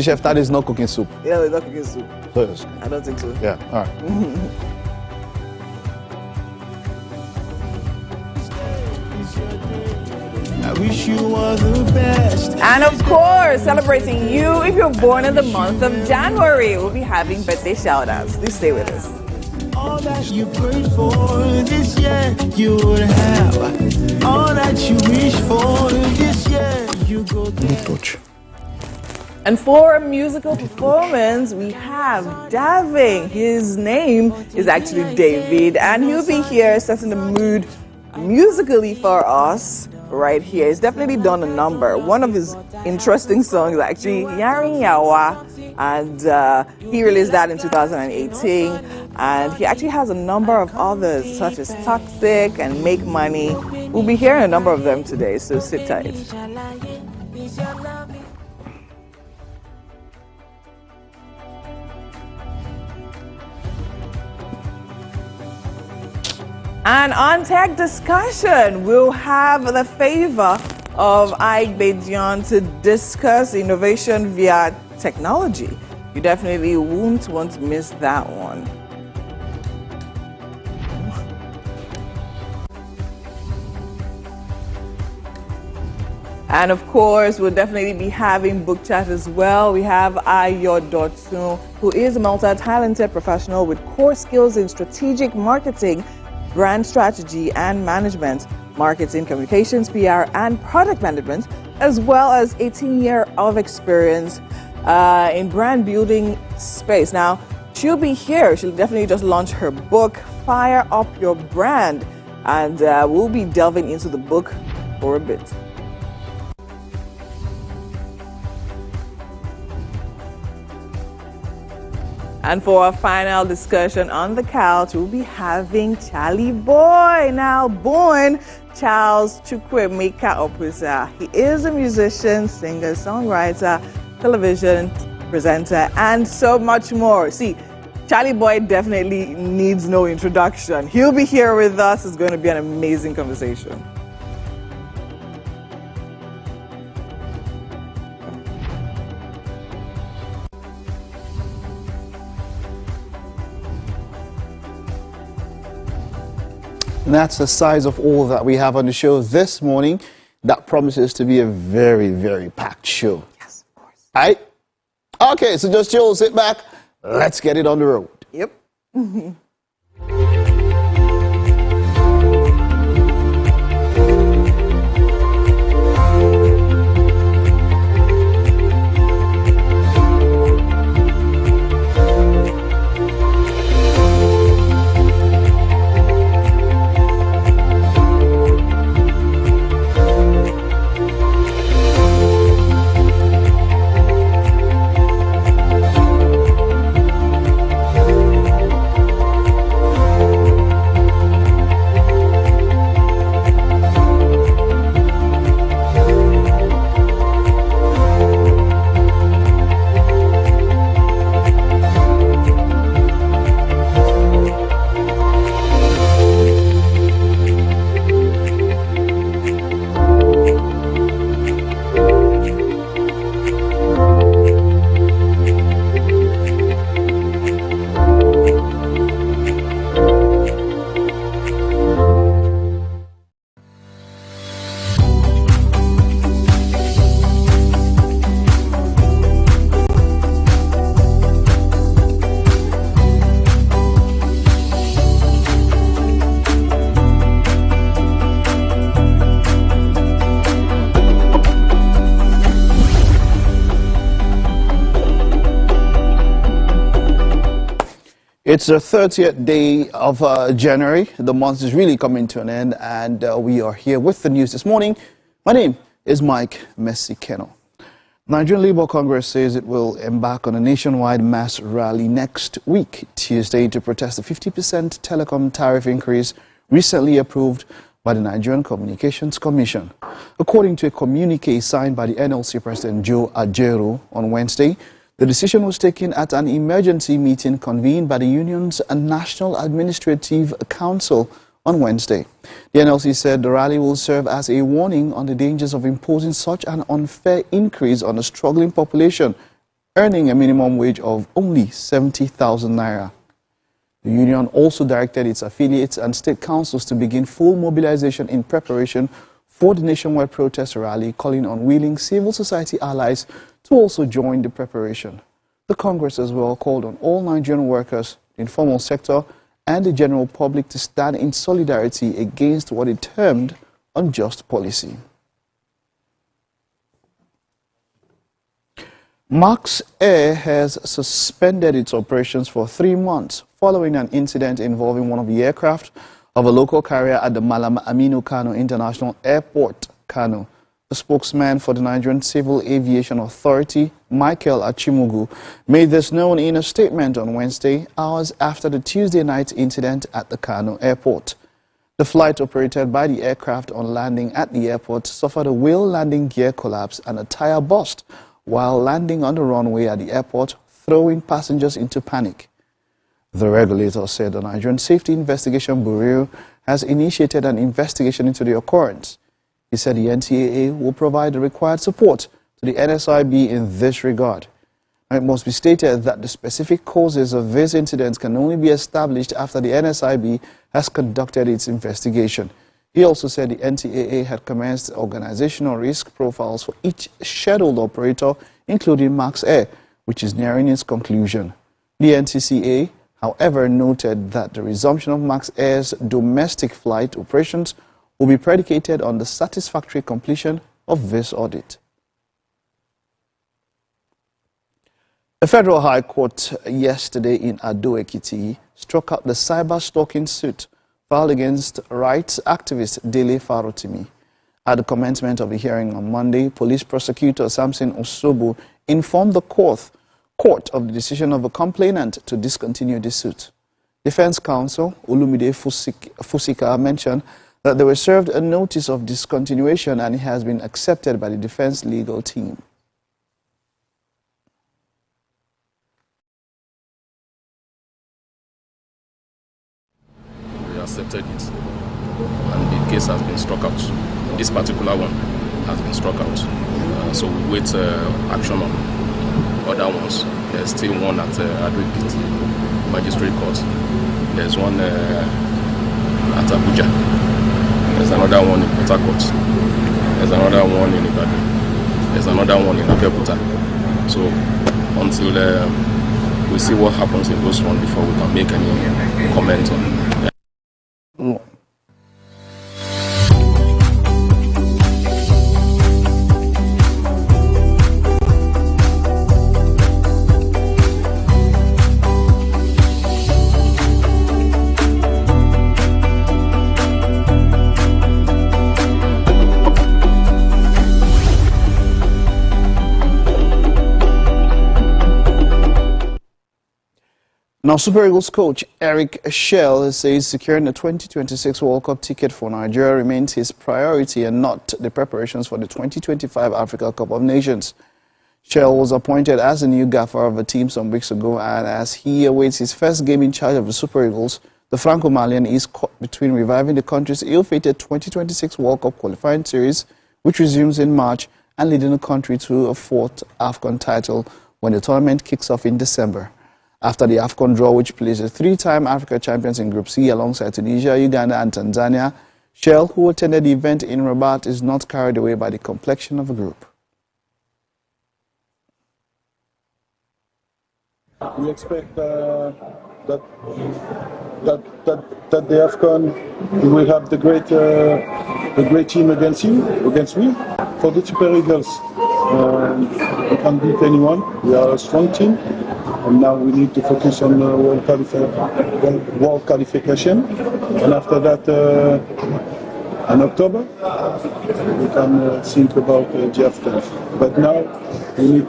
Chef, that is not cooking soup. Yeah, it's not cooking soup. Yes. I don't think so. Yeah, all right. I wish you all the best. And of course, celebrating you if you're born in the month of January. We'll be having birthday shout-outs. Please stay with us. All that you prayed for this year, you would have. All that you wish for this year, you go there. And for a musical performance, we have Davin. His name is actually David, and he'll be here setting the mood musically for us right here. He's definitely done a number. One of his interesting songs, actually, Yarin Yawa, and he released that in 2018. And he actually has a number of others, such as Toxic and Make Money. We'll be hearing a number of them today, so sit tight. And on tech discussion, we'll have the favor of Ike Bedion to discuss innovation via technology. You definitely won't want to miss that one. And of course, we'll definitely be having book chat as well. We have Ayo Dotun, who is a multi-talented professional with core skills in strategic marketing, brand strategy and management, marketing, communications, PR, and product management, as well as 18 years of experience in brand building space. Now, she'll be here. She'll definitely just launch her book, Fire Up Your Brand, and we'll be delving into the book for a bit. And for our final discussion on the couch, we'll be having Charly Boy, now born Charles Chukwuemeka Opusa. He is a musician, singer, songwriter, television presenter, and so much more. See, Charly Boy definitely needs no introduction. He'll be here with us. It's going to be an amazing conversation. And that's the size of all that we have on the show this morning. That promises to be a very, very packed show. Yes, of course. All right? Okay, so just chill, sit back. Let's get it on the road. Yep. It's the 30th day of January. The month is really coming to an end, and we are here with the news this morning. My name is Mike Messi-Kennel. Nigerian Labour Congress says it will embark on a nationwide mass rally next week, Tuesday, to protest the 50% telecom tariff increase recently approved by the Nigerian Communications Commission. According to a communique signed by the NLC President Joe Ajaero on Wednesday, the decision was taken at an emergency meeting convened by the union's National Administrative Council on Wednesday. The NLC said the rally will serve as a warning on the dangers of imposing such an unfair increase on a struggling population earning a minimum wage of only 70,000 naira. The union also directed its affiliates and state councils to begin full mobilization in preparation for the nationwide protest rally, calling on willing civil society allies to also join the preparation. The Congress as well called on all Nigerian workers, the informal sector, and the general public to stand in solidarity against what it termed unjust policy. Max Air has suspended its operations for 3 months following an incident involving one of the aircraft of a local carrier at the Malam Aminu Kano International Airport, Kano. The spokesman for the Nigerian Civil Aviation Authority, Michael Achimugu, made this known in a statement on Wednesday, hours after the Tuesday night incident at the Kano Airport. The flight operated by the aircraft on landing at the airport suffered a wheel landing gear collapse and a tire burst while landing on the runway at the airport, throwing passengers into panic. The regulator said the Nigerian Safety Investigation Bureau has initiated an investigation into the occurrence. He said the NTAA will provide the required support to the NSIB in this regard. It must be stated that the specific causes of this incident can only be established after the NSIB has conducted its investigation. He also said the NTAA had commenced organizational risk profiles for each scheduled operator, including Max Air, which is nearing its conclusion. The NTCA, however, noted that the resumption of Max Air's domestic flight operations will be predicated on the satisfactory completion of this audit. A federal high court yesterday in Ado-Ekiti struck out the cyber-stalking suit filed against rights activist Dele Farotimi. At the commencement of the hearing on Monday, police prosecutor Samson Osobu informed the court of the decision of a complainant to discontinue the suit. Defense counsel Olumide Fusika mentioned that they were served a notice of discontinuation and it has been accepted by the defense legal team. We accepted it and the case has been struck out. This particular one has been struck out. So we wait action on other ones. There's still one at Ado-Ekiti Magistrate Court. There's one at Abuja. There's another one in Port Harcourt. There's another one in Ibadan. There's another one in Abeokuta. So until we see what happens in those ones before we can make any comment on it. Now, Super Eagles coach Eric Schell says securing the 2026 World Cup ticket for Nigeria remains his priority and not the preparations for the 2025 Africa Cup of Nations. Schell was appointed as the new gaffer of the team some weeks ago, and as he awaits his first game in charge of the Super Eagles, the Franco-Malian is caught between reviving the country's ill-fated 2026 World Cup qualifying series, which resumes in March, and leading the country to a fourth AFCON title when the tournament kicks off in December. After the AFCON draw, which places 3-time Africa champions in Group C alongside Tunisia, Uganda and Tanzania, Schell, who attended the event in Rabat, is not carried away by the complexion of the group. We expect that the AFCON will have the great team against me. For the Super Eagles, we can beat anyone. We are a strong team. And now we need to focus on world qualification. And after that, in October, we can think about the AFCON. But now we need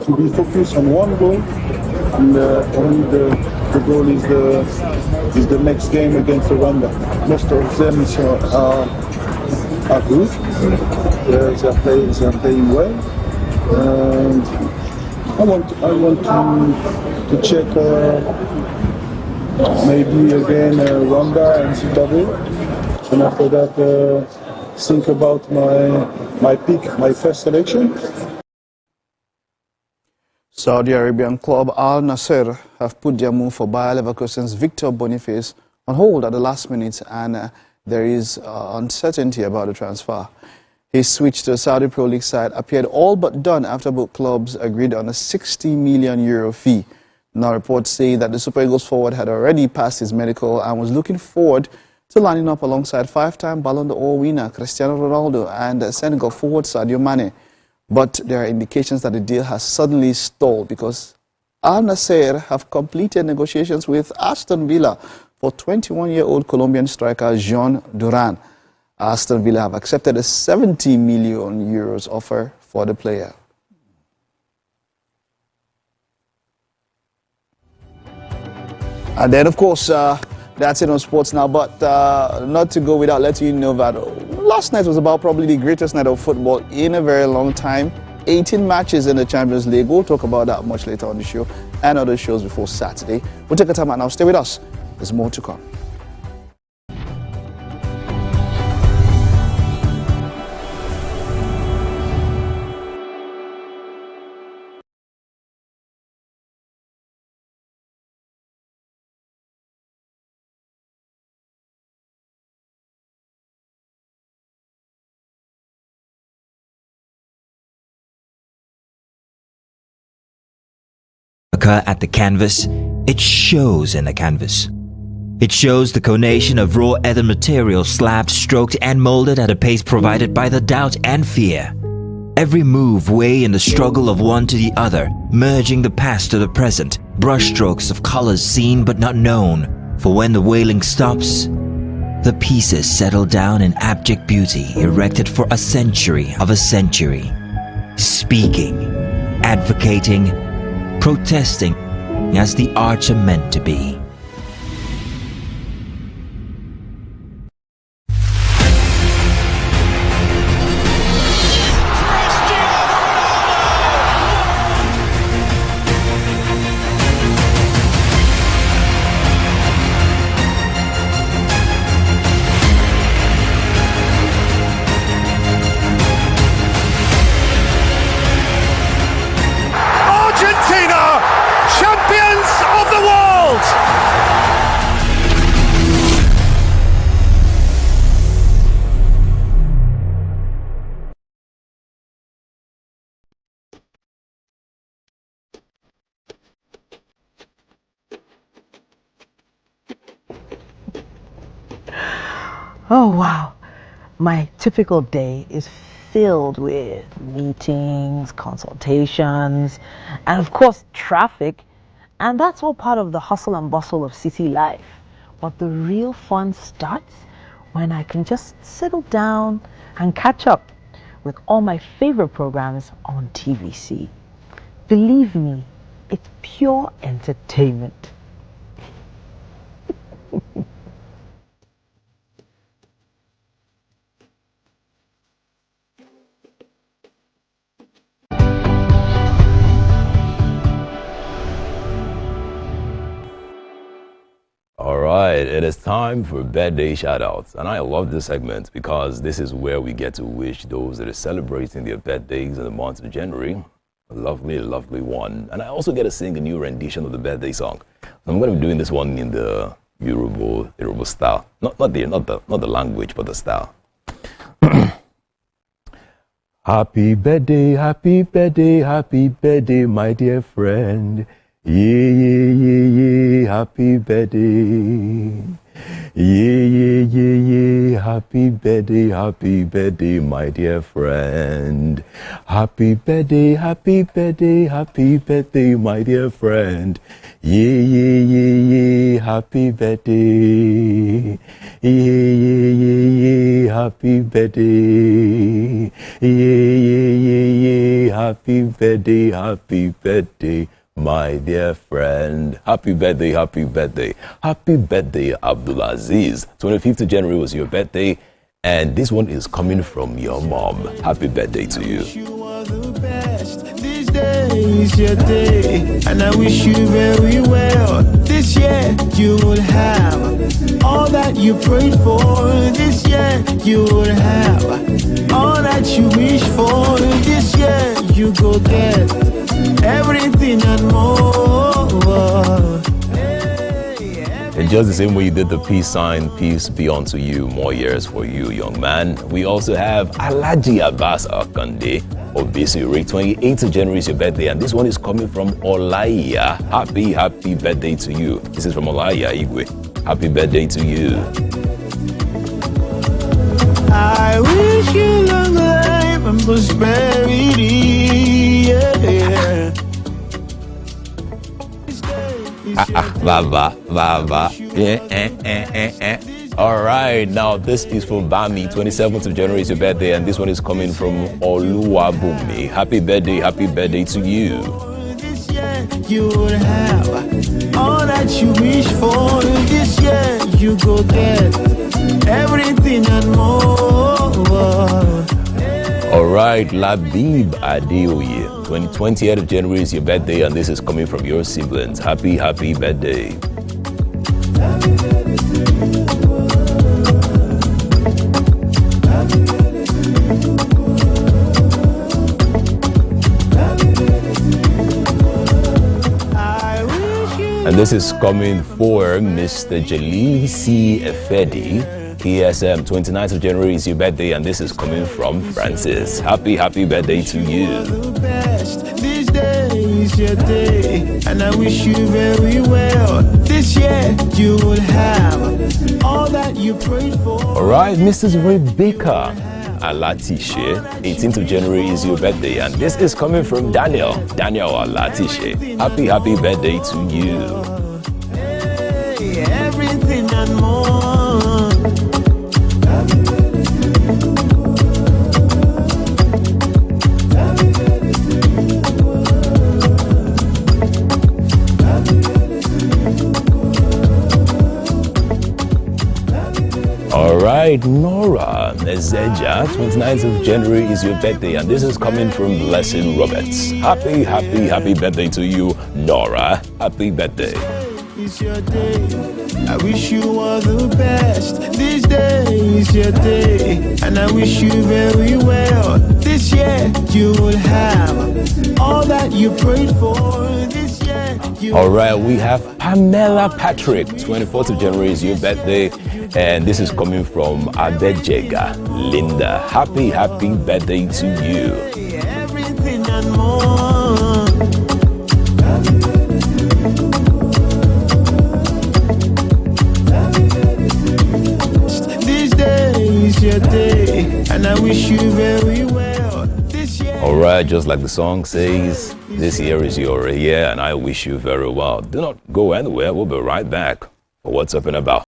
to be focused on one goal. And only the goal is the next game against Rwanda. Most of them are good. They are playing well. And I want to check maybe again Rwanda and Zimbabwe. And after that, think about my pick, my first selection. Saudi Arabian club Al Nasser have put their move for Bayer Leverkusen's Victor Boniface on hold at the last minute, and there is uncertainty about the transfer. His switch to the Saudi Pro League side appeared all but done after both clubs agreed on a €60 million fee. Now reports say that the Super Eagles forward had already passed his medical and was looking forward to lining up alongside five-time Ballon d'Or winner Cristiano Ronaldo and Senegal forward Sadio Mane. But there are indications that the deal has suddenly stalled because Al Nasser have completed negotiations with Aston Villa for 21-year-old Colombian striker Jean Duran. Aston Villa have accepted a €70 million offer for the player. And then, of course, that's it on sports now, but not to go without letting you know that last night was about probably the greatest night of football in a very long time. 18 matches in the Champions League. We'll talk about that much later on the show and other shows before Saturday. We'll take a time out now. Stay with us. There's more to come. At the canvas, it shows in the canvas. It shows the conation of raw ether material slabbed, stroked and molded at a pace provided by the doubt and fear. Every move way in the struggle of one to the other, merging the past to the present, brushstrokes of colors seen but not known. For when the wailing stops, the pieces settle down in abject beauty erected for a century of a century. Speaking, advocating, protesting as the arts are meant to be. Oh wow, my typical day is filled with meetings, consultations, and of course traffic, and that's all part of the hustle and bustle of city life. But the real fun starts when I can just settle down and catch up with all my favorite programs on TVC. Believe me, it's pure entertainment. All right, it is time for birthday shoutouts, and I love this segment because this is where we get to wish those that are celebrating their birthdays in the month of January a lovely, lovely one. And I also get to sing a new rendition of the birthday song. So I'm going to be doing this one in the Yoruba style, not the language, but the style. Happy birthday, happy birthday, happy birthday, my dear friend. Yeah, yeah, yeah, yeah, happy birthday. Yeah, yeah, yeah, yeah, happy birthday, my dear friend. Happy birthday, my dear friend. Yeah, yeah, yeah, yeah, happy birthday. Yeah, yeah, yeah, yeah, happy birthday. Yeah, yeah, yeah, yeah, happy birthday. My dear friend, happy birthday, happy birthday. Happy birthday, Abdulaziz. 25th of January was your birthday, and this one is coming from your mom. Happy birthday to you. You are the best these days. is your day, and I wish you very well. This year you will have all that you prayed for. This year you will have all that you wish for. This year you go get everything and more. And just the same way you did the peace sign, peace be unto you, more years for you, young man. We also have Alhaji Abbas Akande, Obesiri. 28th of January is your birthday, and this one is coming from Olaiya. Happy birthday to you. This is from Olaiya Igwe. Happy birthday to you. I wish you long life and prosperity. Yeah. Baba. All right, now this is from Bami. 27th of January is your birthday, and this one is coming from Oluwabumi. Happy birthday to you. This year you will have all that you wish for. This year you go get everything and more. All right, Labib Adeoye. 20th of January is your birthday, and this is coming from your siblings. Happy birthday. And this is coming for Mr. Jalili C. Efedi. KSM, 29th of January is your birthday, and this is coming from Francis. Happy birthday to you. This day is your day, and I wish you very well. This year you will have all that you prayed for. All right, Mrs. Rebecca Alatishe, 18th of January is your birthday, and this is coming from Daniel Alatishe. Happy birthday to you. Hey, everything and more. All right, Nora Nezeja, 29th of January is your birthday, and this is coming from Blessing Roberts. Happy birthday to you, Nora. Happy birthday. It's your day. I wish you all the best. This day is your day, and I wish you very well. This year you will have all that you prayed for. This year you All right, we have Pamela Patrick. 24th of January is your birthday, and this is coming from Adejega Linda. Happy birthday to you. everything and more. This day is your day, and I wish you very well. This year. All right, just like the song says, this year is your year, and I wish you very well. Do not go anywhere. We'll be right back for What's Up and About.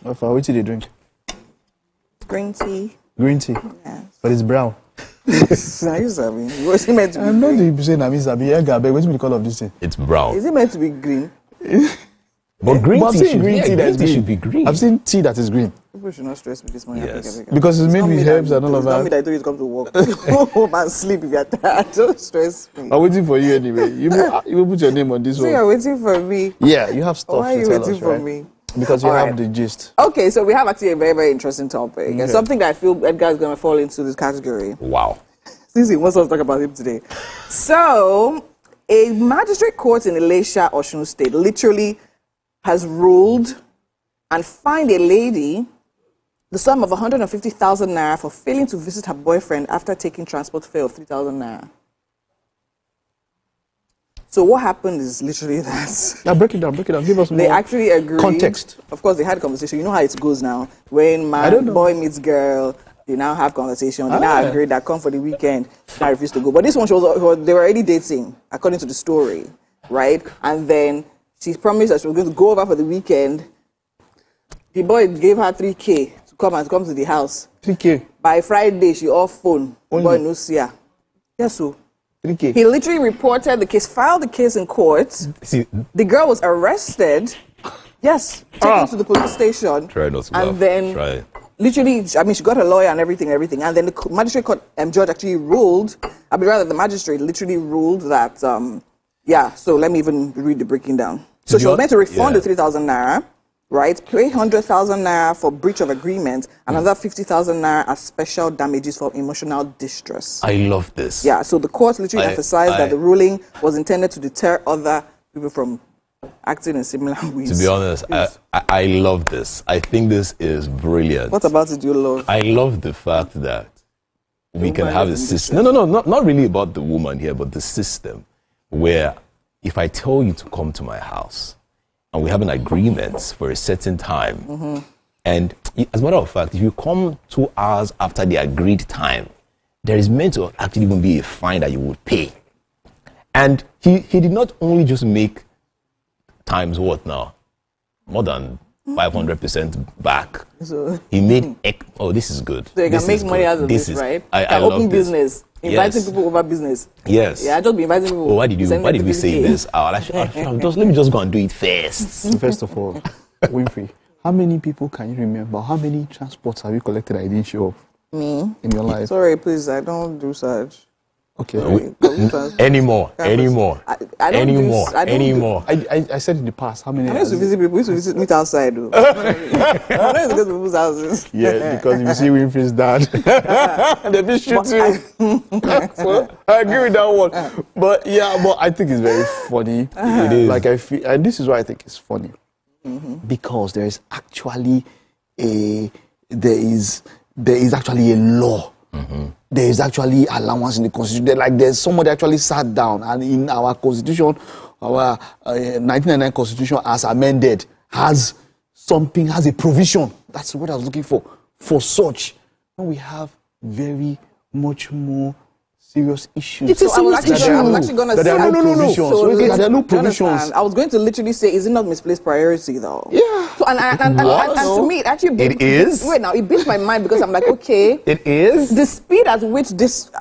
What do they drink? Green tea. Green tea. Yes. But it's brown. Now you sabi. What's it meant to be? I'm not green? saying I'm Isabi. What's the color of this thing? It's brown. Is it meant to be green? But green But I've tea seen should, green tea that is green. should be green. I've seen tea that is green. People should not stress with this money. Yes. Because it's made with herbs and all of It's not me that. that I told you to come to work. Go home and sleep if you're tired. Don't stress me. I'm waiting for you anyway. You will put your name on this So one. you're waiting for me. Yeah, you have stuff Why are to you tell waiting us, for right? me? Because you All have right. the gist. Okay, so we have actually a very, very interesting topic. And something that I feel Edgar is going to fall into this category. Wow. Since he wants us to talk about him today. So, a magistrate court in Elisha, Osun State, literally has ruled and fined a lady the sum of 150,000 naira for failing to visit her boyfriend after taking transport fare of 3,000 naira. So what happened is literally that. Now break it down. Give us more They actually agreed. context. Of course, they had a conversation. You know how it goes now. When I don't know. boy meets girl, they now have conversation. They now agree that come for the weekend. I refuse to go. But this one, they were already dating, according to the story, right? And then she promised that she was going to go over for the weekend. The boy gave her 3K to come to the house. 3K. By Friday, she off phone. The Only? boy no see her. Yes, so 3K. he literally reported the case, filed the case in court. See, The girl was arrested. Yes, taken to the police station. Try not to And laugh. then, Try. literally, I mean, she got her lawyer and everything. And then the magistrate court judge actually ruled, the magistrate literally ruled that, so let me even read the breaking down. So she was meant to refund the 3,000 naira, right? Pay 100,000 naira for breach of agreement, and another 50,000 naira as special damages for emotional distress. I love this. Yeah, so the court literally emphasized that the ruling was intended to deter other people from acting in similar ways. To be honest, I love this. I think this is brilliant. What about it do you love? I love the fact that we can woman have a is in system. No, not really about the woman here, but the system where if I tell you to come to my house and we have an agreement for a certain time, and as a matter of fact, if you come 2 hours after the agreed time, there is meant to actually even be a fine that you would pay. And he did not only just make times what now? More than 500% back. So He made, this is good. you This can make is money good. out of this, is, right? I You can love open this. business, inviting Yes. people over business. Yes. Yeah, I just be inviting people. Oh, why did we say 50K. this? Let me just go and do it first. First of all, Winfrey, how many people can you remember? How many transports have you collected that you didn't show up? Me? In your life? Sorry, please, I don't do such. Okay. Anymore. I don't I said in the past, how many? I used to visit people. We used to meet outside, though. I don't used to go to people's houses. Yeah, because if you see Winfrey's dad, they be shoot you. So, I agree with that one. But I think it's very funny. It is. Like I feel, and this is why I think it's funny, because there is actually actually a law. There is actually allowance in the constitution. There's somebody actually sat down, and in our constitution, our 1999 constitution as amended has a provision. That's what I was looking for such. When we have very much more serious issues. It's a serious issue. I was actually going to say there are no provisions. So There are no do you understand? provisions. I was going to literally say, is it not misplaced priority though? Yeah. So, and to me, it actually It is? Wait, now it beats my mind because I'm like, okay, It is? the speed at which this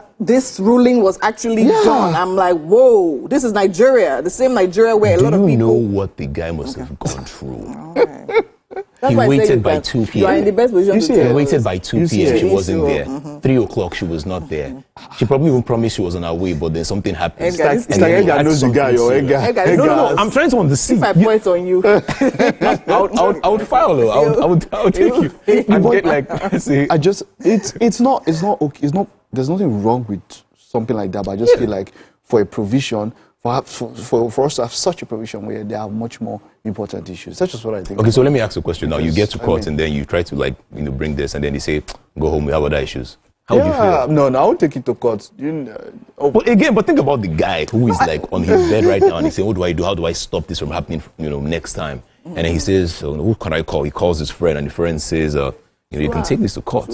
ruling was actually done, I'm like, whoa, this is Nigeria, the same Nigeria where a lot of Do you know people. what the guy must have gone through? Okay. That's He why I say waited you by can- 2 You are in the p.m. best position You to see, tell He us. waited by 2 You p.m. see, She wasn't sure. there. 3 o'clock, she was not there. She probably even promised she was on her way, but then something happened. Edgar, this It's like thing- Edgar knows the guy, or Edgar. Edgar, No, I'm trying to understand. If I point on you, I would file though. I would take you. And get like, see, It's not okay. There's nothing wrong with something like that, but I just feel like for a provision, for us to have such a provision where there are much more important issues. That's just what I think. okay, so let me ask you a question now. You get to I court mean- and then you try to bring this and then they say, go home, we have other issues. How would you feel? No, I won't take it to court. But think about the guy who is like on his bed right now and he's saying, what do I do? How do I stop this from happening, next time? And then he says, who can I call? He calls his friend and the friend says, you can take this to court.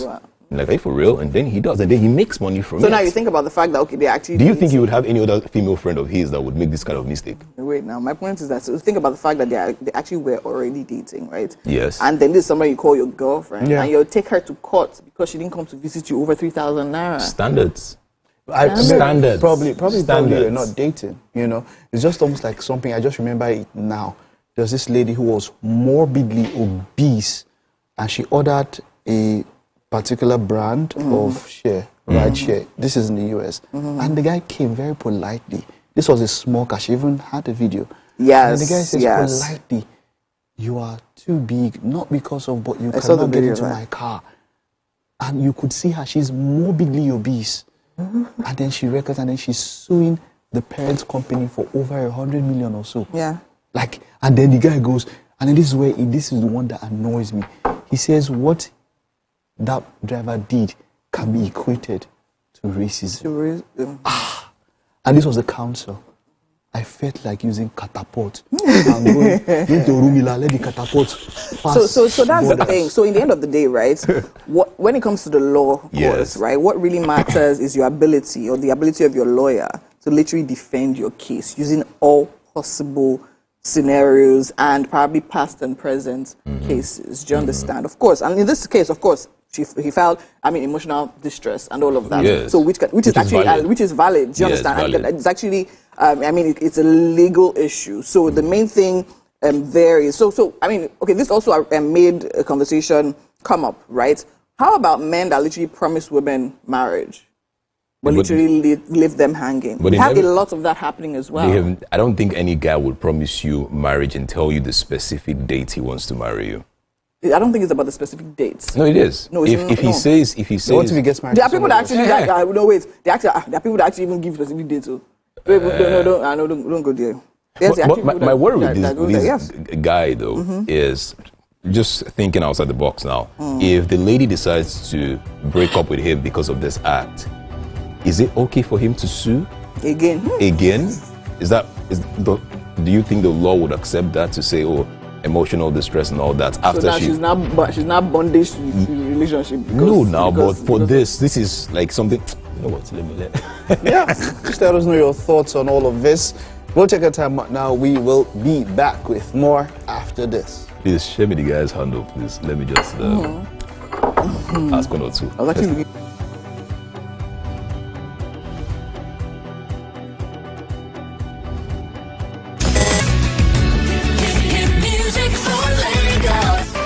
I'm like, are you for real? And then he does. And then he makes money from it. so now you think about the fact that, okay, they actually. Do you think you would have any other female friend of his that would make this kind of mistake? Wait, now my point is that so think about the fact that they actually were already dating, right? Yes. And then this is somebody you call your girlfriend, Yeah. and you'll take her to court because she didn't come to visit you over 3,000 naira. Standards. Probably Standards. we're not dating. It's just almost like something. I just remember it now. there was this lady who was morbidly obese, and she ordered a particular brand of ride share. This is in the US. And the guy came very politely. This was a smoker. She even had a video. Yes. And the guy says politely, "You are too big, not because of, but you cannot get into my car." And you could see her, she's morbidly obese. And then she records, and then she's suing the parents' company for over 100 million or so. Yeah. Like, and then the guy goes, and then this is the one that annoys me. He says what that driver did can be equated to racism. And this was the council. I felt like using catapult. I'm going into Rumila, let the catapult pass. So that's the thing. So in the end of the day, right, when it comes to the law, of course, right, what really matters is your ability, or the ability of your lawyer to literally defend your case using all possible scenarios and probably past and present cases. Do you understand? Of course. And in this case, of course, he felt, emotional distress and all of that. Yes. So which is actually valid. Which is valid. Do you understand? And it's actually, it's a legal issue. So the main thing there is this also made a conversation come up, right? How about men that literally promise women marriage, but literally leave them hanging? We have a lot of that happening as well. I don't think any guy would promise you marriage and tell you the specific date he wants to marry you. I don't think it's about the specific dates. No, it is. No, if he says, what if he gets married? There are people that actually there are people that actually even give specific dates. So don't go there. My worry with this guy though is just thinking outside the box now. If the lady decides to break up with him because of this act, is it okay for him to sue again? Do you think the law would accept that, to say, oh, emotional distress and all that, after so she's not bondage to the relationship? But for this is like something. You know what? Let me Yeah, just let us know your thoughts on all of this. We'll take a time out now. We will be back with more after this. Please share me the guy's handle, please. Let me just ask one or two. I was actually looking.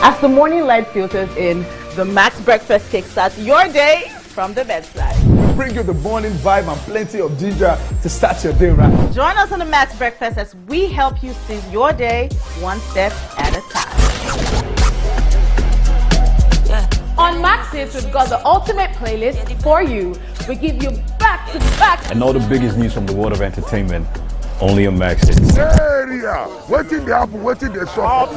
As the morning light filters in, the Max Breakfast kickstarts your day from the bedside. We bring you the morning vibe and plenty of ginger to start your day right. Join us on the Max Breakfast as we help you seize your day one step at a time. On Max Hits, we've got the ultimate playlist for you. We give you back-to-back. And all the biggest news from the world of entertainment, only on Max Hits. Area, waiting the apple, waiting the shop.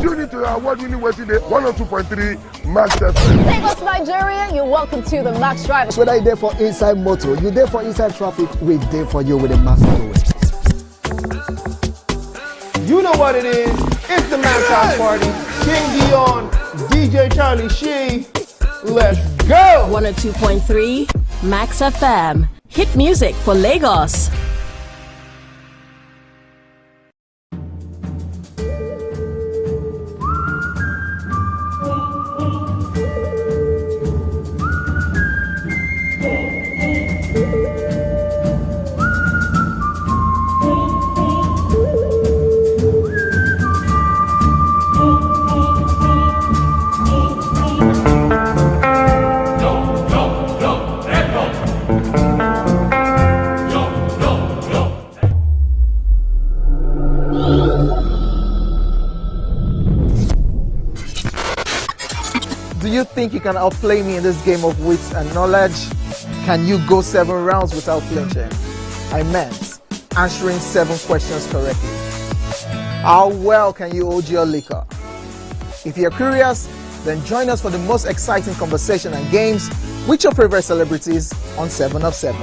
You need to award-winning waiting the 102.3 Max FM. Lagos, Nigeria, you're welcome to the Max Drive. Whether you're there for inside motor, you're there for inside traffic, we're there for you with a Max Drive. You know what it is. It's the Max House Party. King Dion, DJ Charlie Shee. Let's go. 102.3 Max FM. Hit music for Lagos. Do you think you can outplay me in this game of wits and knowledge? Can you go 7 rounds without flinching? I meant answering 7 questions correctly. How well can you hold your liquor? If you're curious, then join us for the most exciting conversation and games with your favorite celebrities on 7 of 7.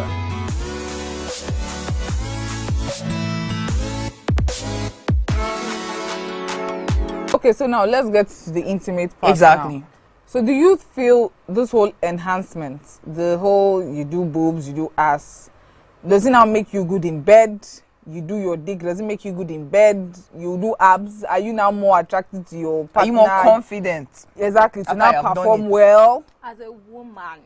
Okay, so now let's get to the intimate part. Exactly. Now. So do you feel this whole enhancement, the whole you do boobs, you do ass, does it now make you good in bed? You do your dick, does it make you good in bed? You do abs, are you now more attracted to your partner? Are you more confident? Exactly, to now perform well. As a woman,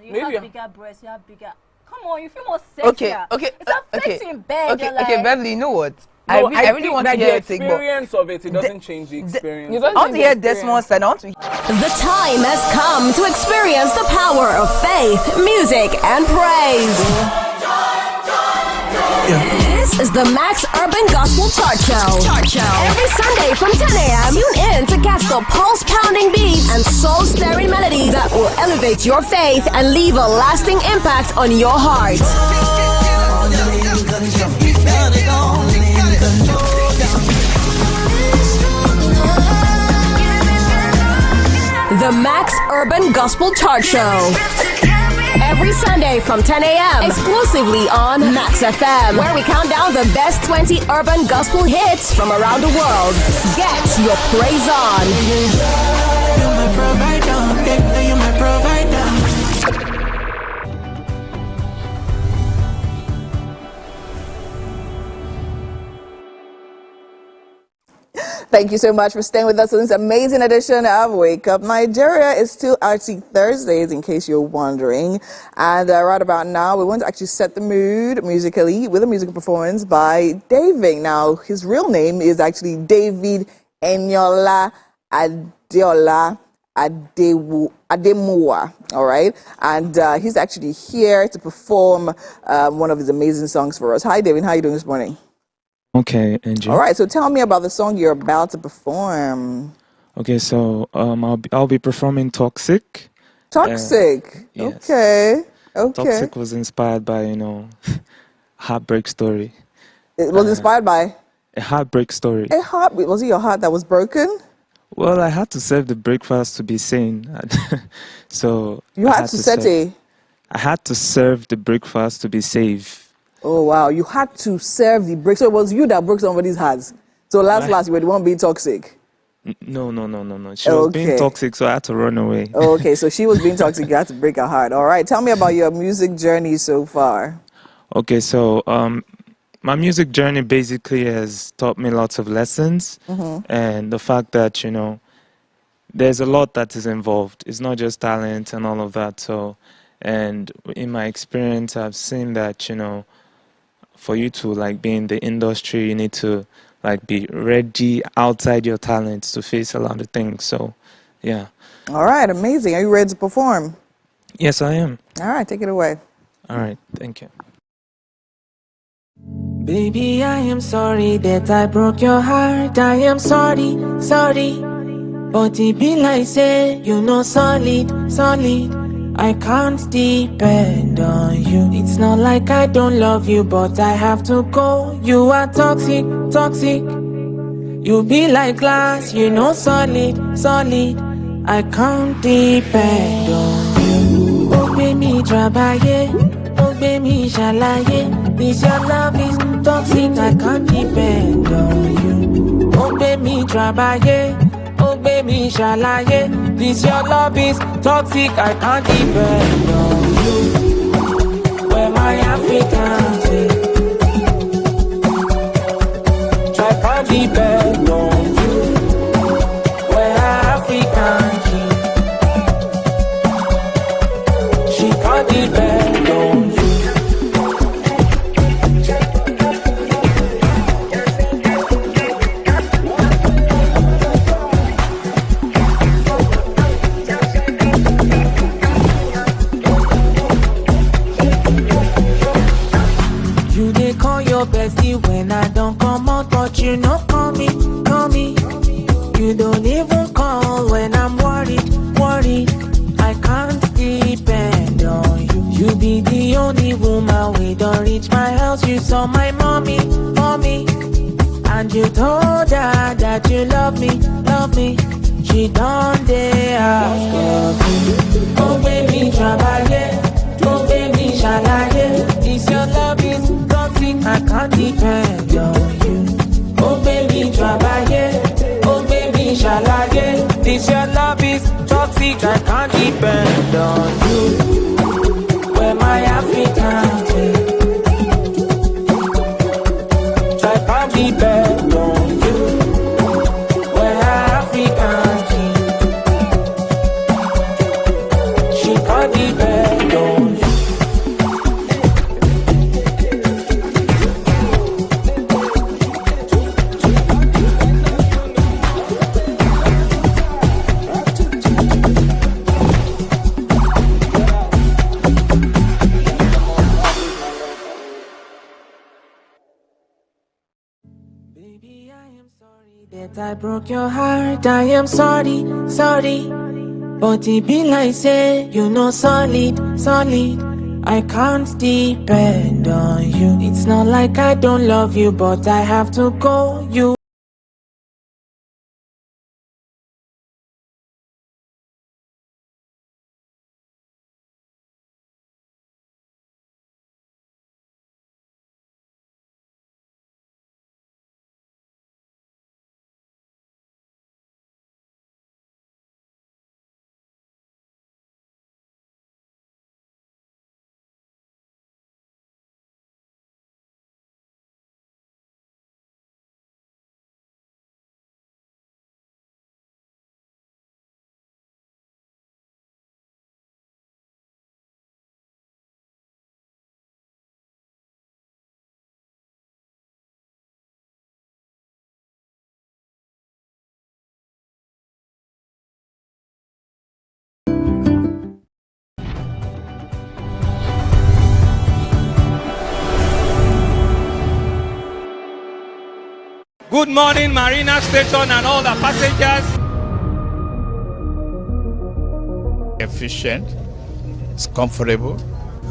you Maybe have bigger breasts, you have bigger... Come on, you feel more sexier. Okay. It's affecting in bed. Okay, Beverly, you know what? I No, really think want that to hear the it. experience of it doesn't change the experience. I want to hear Desmond said. I want to. The time has come to experience the power of faith, music, and praise. This is the Max Urban Gospel Chart Show. Every Sunday from 10 a.m., tune in to catch the pulse-pounding beats and soul-stirring melodies that will elevate your faith and leave a lasting impact on your heart. The Max Urban Gospel Chart Show. Every Sunday from 10 a.m. exclusively on Max FM, where we count down the best 20 urban gospel hits from around the world. Get your praise on. You're my provider, you're my provider. Thank you so much for staying with us in this amazing edition of Wake Up Nigeria. It's still Artsy Thursdays, in case you're wondering. And right about now, we want to actually set the mood musically with a musical performance by David. Now, his real name is actually David Eniola Adeola Ademuwa, all right? And he's actually here to perform one of his amazing songs for us. Hi, David. How are you doing this morning? Okay, Angie. All right, so tell me about the song you're about to perform. Okay, so I'll be performing Toxic. Toxic. Yes. Okay. Toxic was inspired by, heartbreak story. It was inspired by a heartbreak story. a heart. Was it your heart that was broken? Well, I had to serve the breakfast to be sane. So You had to set I had to serve the breakfast to be safe. Oh wow! You had to serve the break. So it was you that broke somebody's heart. So last you were the one being toxic. No. She was being toxic, so I had to run away. Okay, so she was being toxic. You had to break her heart. All right. Tell me about your music journey so far. Okay, so my music journey basically has taught me lots of lessons, and the fact that there's a lot that is involved. It's not just talent and all of that. So, and in my experience, I've seen that for you to be in the industry, you need to be ready outside your talents to face a lot of things. So, yeah. All right, amazing. Are you ready to perform? Yes, I am. All right, take it away. All right, thank you. Baby, I am sorry that I broke your heart. I am sorry. But it be like say, solid. I can't depend on you. It's not like I don't love you, but I have to go. You are toxic. You be like glass, solid. I can't depend on you. Oh, baby, trabaye. Oh, baby, shalaye. This your love is toxic, I can't depend on you. Oh, baby, trabaye. Oh, baby, shalaye. This your love is toxic, I can't depend on you. Where my African tea? I can't depend on you. Where African tea? She can't depend on you. Bestie when I don't come out, but call me. You don't even call when I'm worried. I can't depend on you. You be the only woman we don't reach my house. You saw my mommy, and you told her that you love me. She don't dare ask of you. Oh baby, trabaye. Oh baby, shalaye. This your love is toxic, I can't depend on you. Oh baby, trabaye. Oh baby, shalaye. This your love is toxic, I can't depend on you. Where my African tea? I can't depend on you. Where African tea? She can't depend on you. That I broke your heart, I am sorry, sorry. But it be like say, you know, solid, solid. I can't depend on you. It's not like I don't love you, but I have to go. You. Good morning, Marina Station and all the passengers. Efficient, it's comfortable.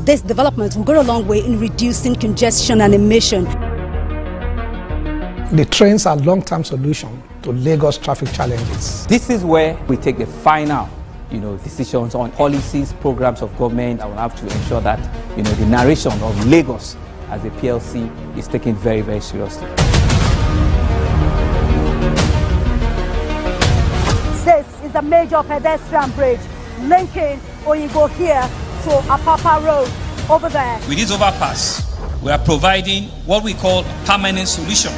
This development will go a long way in reducing congestion and emission. The trains are a long-term solution to Lagos traffic challenges. This is where we take the final, decisions on policies, programs of government that will have to ensure that, the narration of Lagos as a PLC is taken very, very seriously. This is a major pedestrian bridge linking Oyinbo here to Apapa Road over there. With this overpass, we are providing what we call a permanent solution.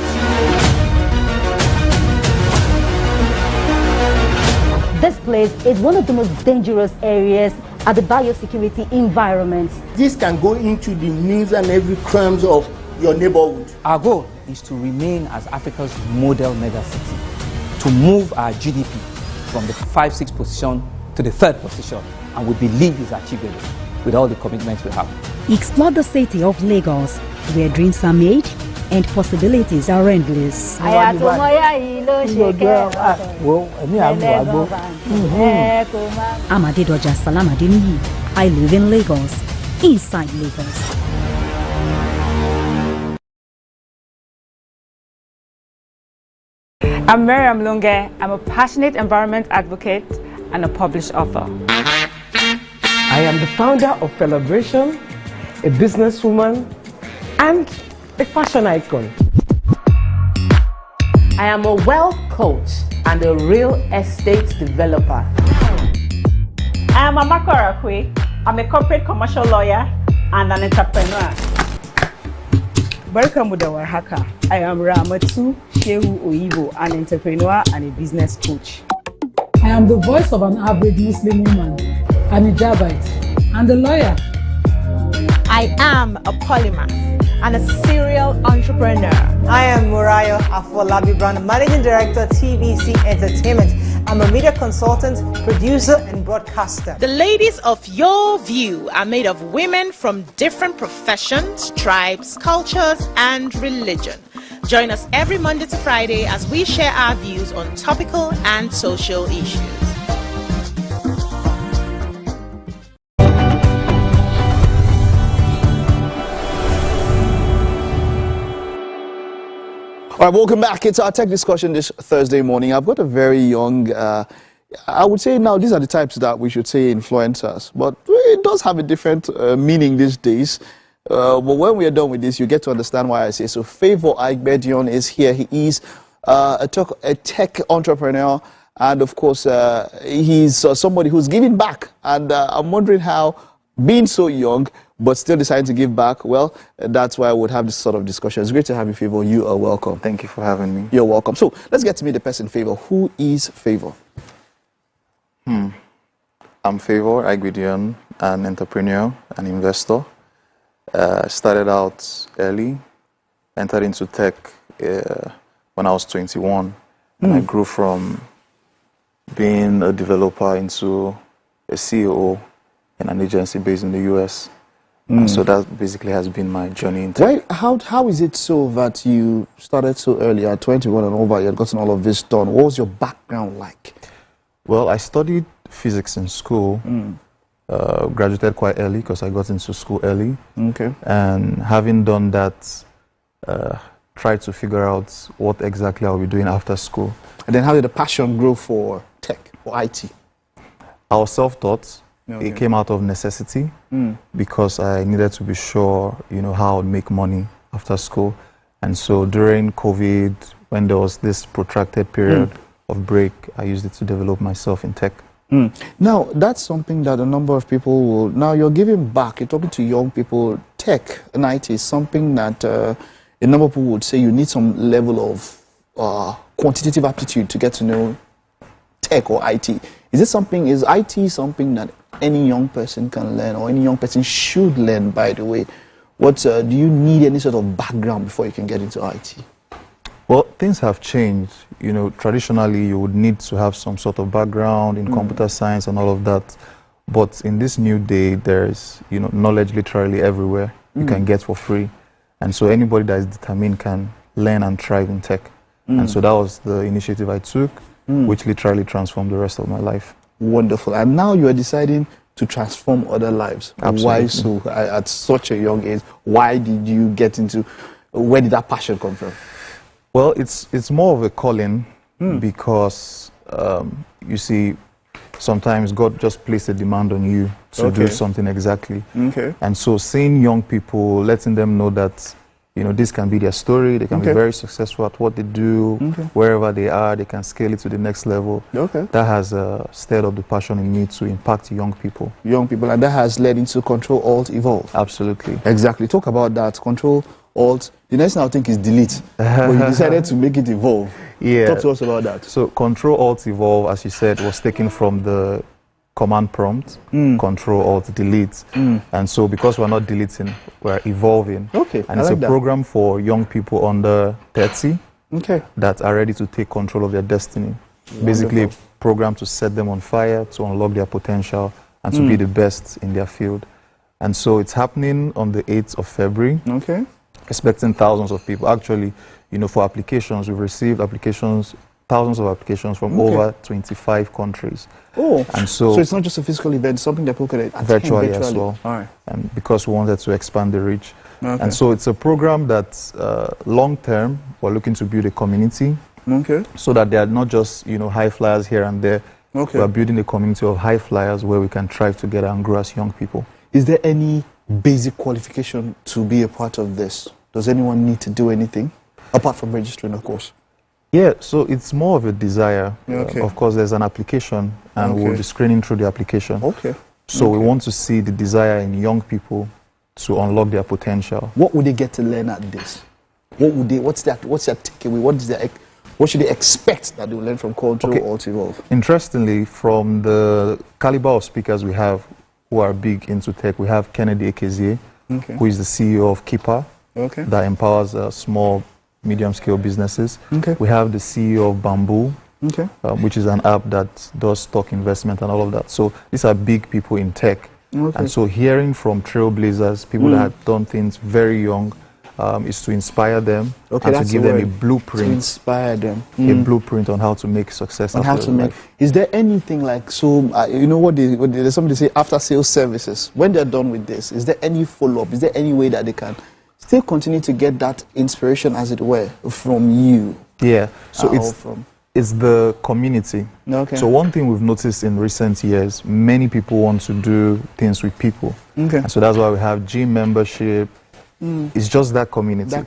This place is one of the most dangerous areas at the biosecurity environment. This can go into the news and every crimes of your neighborhood. Our goal is to remain as Africa's model megacity, to move our GDP from the 5-6 position to the 3rd position, and we believe is achievable with all the commitments we have. Explore the city of Lagos, where dreams are made and possibilities are endless. Amadedoja Salamadini. I live in Lagos, inside Lagos. I'm Miriam Lunge. I'm a passionate environment advocate and a published author. I am the founder of Celebration, a businesswoman, and a fashion icon. I am a wealth coach and a real estate developer. I am Amako Arakwe. I'm a corporate commercial lawyer and an entrepreneur. Welcome to Warhaka. I am Ramatu Shehu Oyibo, an entrepreneur and a business coach. I am the voice of an average Muslim woman, an hijabite, and a lawyer. I am a polymath and a serial entrepreneur. I am Murayo Afolabi Brand, Managing Director, TVC Entertainment. I'm a media consultant, producer, and broadcaster. The ladies of your view are made of women from different professions, tribes, cultures, and religion. Join us every Monday to Friday as we share our views on topical and social issues. All right, welcome back. It's our tech discussion this Thursday morning. I've got a very young, I would say now these are the types that we should say influencers, but it does have a different meaning these days. But when we are done with this, you get to understand why I say so. Favor Aigbedion is here. He is a tech entrepreneur, and of course, he's somebody who's giving back. And I'm wondering how, being so young, but still deciding to give back, well, that's why I would have this sort of discussion. It's great to have you, Favor. You are welcome. Thank you for having me. You're welcome. So let's get to meet the person, Favor. Who is Favor? I'm Favor Aigbedion, an entrepreneur, an investor. Started out early, entered into tech when I was 21, and I grew from being a developer into a CEO in an agency based in the US. And so that basically has been my journey in tech. How is it so that you started so early at 21 and over, you had gotten all of this done? What was your background like? Well, I studied physics in school, graduated quite early because I got into school early. Okay. And having done that, tried to figure out what exactly I'll be doing after school. And then how did the passion grow for tech, for IT? I was self-taught. Okay. It came out of necessity because I needed to be sure, how I would make money after school. And so during COVID, when there was this protracted period of break, I used it to develop myself in tech. Now, that's something that a number of people will... Now, you're giving back, you're talking to young people. Tech and IT is something that a number of people would say you need some level of quantitative aptitude to get to know tech or IT. Is IT something that any young person can learn, or any young person should learn, by the way? Do you need any sort of background before you can get into IT? Well, things have changed. Traditionally, you would need to have some sort of background in computer science and all of that. But in this new day, there's, knowledge literally everywhere you can get for free. And so anybody that is determined can learn and thrive in tech. And so that was the initiative I took, which literally transformed the rest of my life. Wonderful. And now you are deciding to transform other lives. Absolutely. Why so at such a young age? Why did you get into... Where did that passion come from? Well, it's more of a calling because, you see, sometimes God just placed a demand on you to do something exactly. Okay. And so seeing young people, letting them know that, this can be their story, they can be very successful at what they do, wherever they are, they can scale it to the next level. Okay. That has stirred up the passion in me to impact young people. Young people, and that has led into Control, Alt, Evolve. Absolutely. Exactly. Talk about that. Control, Alt. The next thing I think is delete. But you decided to make it evolve. Yeah. Talk to us about that. So Control, Alt, Evolve, as you said, was taken from the command prompt, Control, Alt, Delete. And so because we're not deleting, we're evolving. Okay. And it's a program for young people under 30 that are ready to take control of their destiny. Wonderful. Basically a program to set them on fire, to unlock their potential, and to be the best in their field. And so it's happening on the 8th of February. Okay. Expecting thousands of people. Actually, for applications, we've received thousands of applications from over 25 countries. Oh, and so it's not just a physical event, it's something that people can attend virtually as well. All right. And because we wanted to expand the reach. Okay. And so it's a program that's long term. We're looking to build a community. Okay. So that they are not just, high flyers here and there. Okay. We're building a community of high flyers where we can thrive together and grow as young people. Is there any basic qualification to be a part of this? Does anyone need to do anything? Apart from registering, of course. Yeah, so it's more of a desire. Okay. Of course, there's an application, and we'll be screening through the application. Okay. So we want to see the desire in young people to unlock their potential. What would they get to learn at this? What's their takeaway? What should they expect that they will learn from Control, Alt, Evolve? Interestingly, from the caliber of speakers we have who are big into tech, we have Kennedy Ekezie, who is the CEO of Keeper, that empowers small, medium-scale businesses. We have the CEO of Bamboo, which is an app that does stock investment and all of that. So these are big people in tech. And so hearing from trailblazers, people that have done things very young, is to inspire them and to give them a blueprint. To inspire them. A blueprint on how to make success. On how to make. Is there anything like, there's something they say, after sales services, when they're done with this, is there any follow-up? Is there any way that they can still continue to get that inspiration, as it were, from you? Yeah, so it's the community. Okay. So one thing we've noticed in recent years, many people want to do things with people. And so that's why we have gym membership. It's just that community.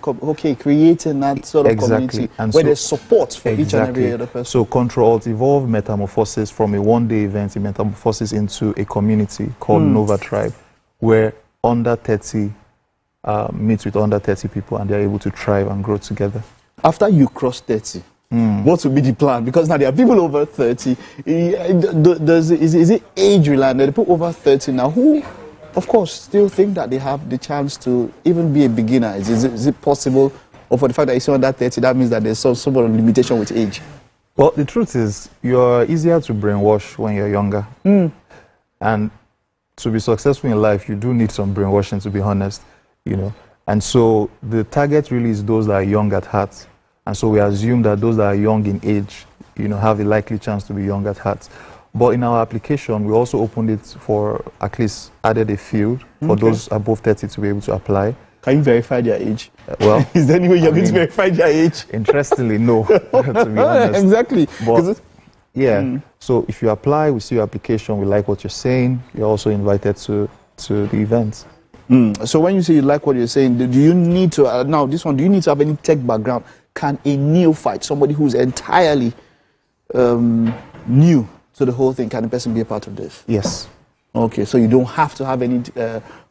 Creating that sort of community and where there's support for each and every other person. So Control, Alt, Evolve metamorphosis from a one-day event, it metamorphoses into a community called Nova Tribe, where under 30 meet with under 30 people and they're able to thrive and grow together. After you cross 30, what will be the plan? Because now there are people over 30. Is it age reliant? The people over 30 now who, of course, still think that they have the chance to even be a beginner. Is it possible? Or for the fact that you're under 30, that means that there's some sort of limitation with age? Well, the truth is, you're easier to brainwash when you're younger. And to be successful in life, you do need some brainwashing, to be honest, you know. And so the target really is those that are young at heart. And so we assume that those that are young in age, you know, have a likely chance to be young at heart. But in our application, we also opened it for, at least added a field for those above 30 to be able to apply. Can you verify their age? Well, is there any way you're going to verify their age? Interestingly, no, to be honest. Exactly. But, yeah, so if you apply, we see your application, we like what you're saying, you're also invited to the event. So when you say you like what you're saying, do you need to, now this one, do you need to have any tech background? Can a neophyte, somebody who's entirely new to the whole thing, can a person be a part of this? Yes. Okay, so you don't have to have any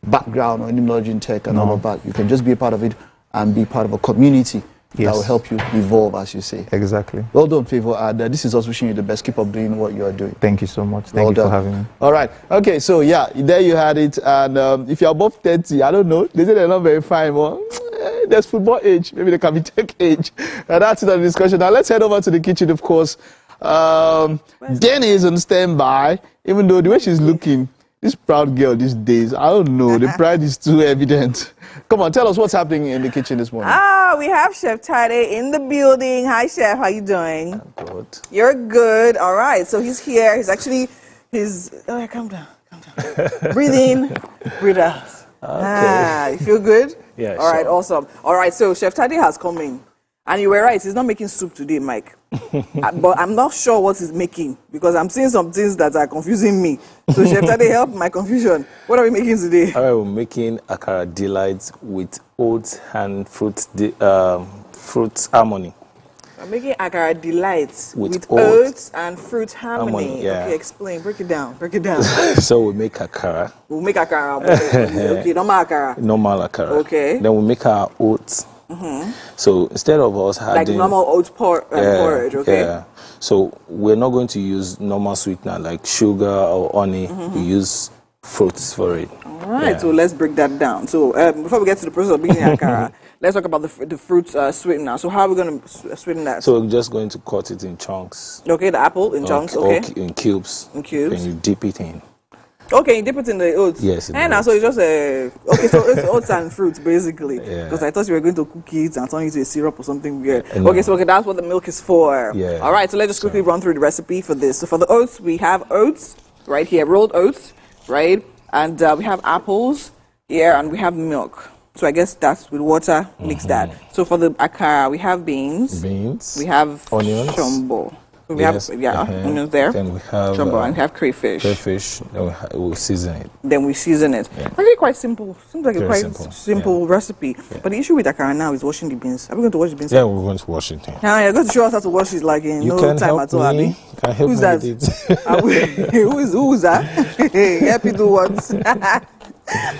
background or any knowledge in tech and all of that. You can just be a part of it and be part of a community that will help you evolve, as you say. Exactly. Well done, Favor. This is us wishing you the best. Keep up doing what you are doing. Thank you so much. Thank you for having me. All right. Okay, so yeah, there you had it. And if you're above 30, I don't know, they say they're not verifying. Well, there's football age. Maybe they can be tech age. And that's it on the discussion. Now let's head over to the kitchen, of course. Denny is on standby, even though the way she's looking, this proud girl these days, I don't know, the pride is too evident. Come on, tell us what's happening in the kitchen this morning. We have Chef Tade in the building. Hi, Chef. How you doing? I'm good. You're good. All right. So he's here. He's actually, oh, calm down. Calm down. Breathe in, breathe out. Okay. You feel good? Yeah, All right, awesome. All right, so Chef Tade has come in. And you were right, he's not making soup today, Mike. But I'm not sure what he's making because I'm seeing some things that are confusing me. So Chef Tade, help my confusion. What are we making today? All right, we're making akara delights with oats and fruit harmony. I'm making akara delights with oats oats and fruit harmony. Yeah. Okay, explain. Break it down. Break it down. So we make akara. We'll make akara. Okay, normal akara. Normal akara. Okay. Then we make our oats. So instead of us having... Like normal oats porridge, okay? Yeah. So we're not going to use normal sweetener like sugar or honey. We use fruits for it. All right, so let's break that down. So before we get to the process of making akara, let's talk about the fruits sweetener. So how are we going to sweeten that? So we're just going to cut it in chunks. Okay, the apple in chunks, okay. In cubes. In cubes. And you dip it in. Okay, you dip it in the oats. Yes. And so it's just okay. So it's oats and fruits basically. Because I thought you were going to cook it and turn it into a syrup or something weird. Okay, so that's what the milk is for. Yeah. All right, so let's just quickly run through the recipe for this. So for the oats, we have oats right here, rolled oats, right, and we have apples here, and we have milk. So I guess that's with water. Mix that. So for the akara, we have beans. We have onions. Shombo. We have onions there. Then we have jumbo, and we have crayfish. Then we'll season it. Then we season it. Yeah. Actually, quite simple. Seems like a quite simple Yeah. recipe. Yeah. But the issue with akara now is washing the beans. Are we going to wash the beans? Yeah, we're going to wash it. Yeah, you're going to show us how to wash it like in no time at all. You can help Who's me that? with it. Who's that? Help you do what?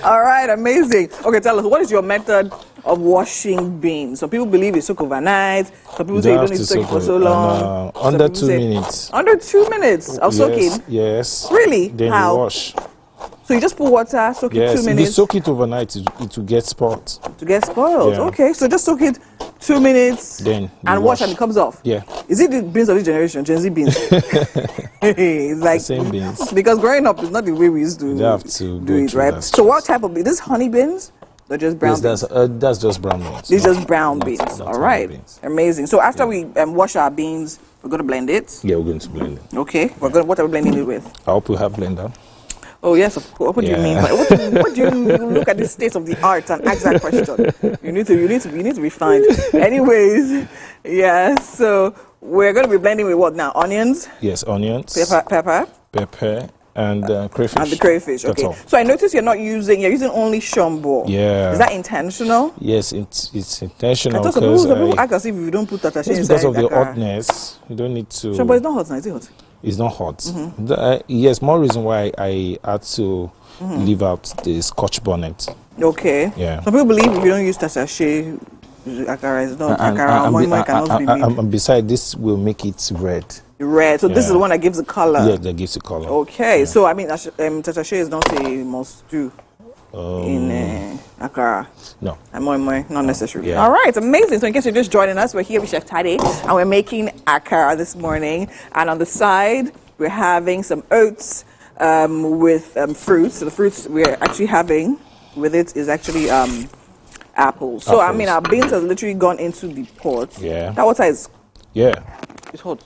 All right, amazing. Okay, tell us, what is your method of washing beans? Some people believe it soak overnight. Some people say you don't need to soak it for so long. Under 2 minutes. Under 2 minutes of soaking? Yes. Really? Then How? you wash. So you just put water, soak it 2 minutes? If you soak it overnight, it will get spoiled. To get spoiled? Yeah. Okay, so just soak it 2 minutes then and wash and it comes off? Yeah. Is it the beans of this generation, Gen Z beans? It's like, the same beans. Because growing up is not the way we used to You have to do it, right? So what type of beans? This honey beans? They're just brown beans? That's just brown beans. These just brown beans. All right. Amazing. So after we wash our beans, we're going to blend it? Yeah, we're going to blend it. Okay. What are we blending it with? I hope we have blender. Oh, yes, of course. What do you mean? What do you look at the state of the art and ask that question? You need to be fine. Anyways, yes. So we're going to be blending with what now? Onions? Yes, onions. Pepper. And crayfish. And the crayfish. Okay. So I noticed you're using only shombo. Yeah. Is that intentional? Yes, it's intentional. I thought some people act as if you don't put that inside. Because of the hotness, you don't need to. Shombo is not hot now, is it hot? It's not hot. Yes, more reason why I had to leave out the Scotch bonnet. Okay. Yeah. Some people believe if you don't use tasache, akara is not akara. Cannot be made. And besides, this will make it red. Red. So this is the one that gives the color. Yeah, that gives the color. Okay. Yeah. So I mean, tasache is not a must do in akara. No. And more, not necessarily. Yeah. All right, amazing. So in case you're just joining us, we're here with Chef Tade, and we're making akara this morning. And on the side, we're having some oats, with fruits. So the fruits we're actually having with it is actually apples. So I mean, our beans have literally gone into the pot. Yeah. That water is. Yeah. It's hot.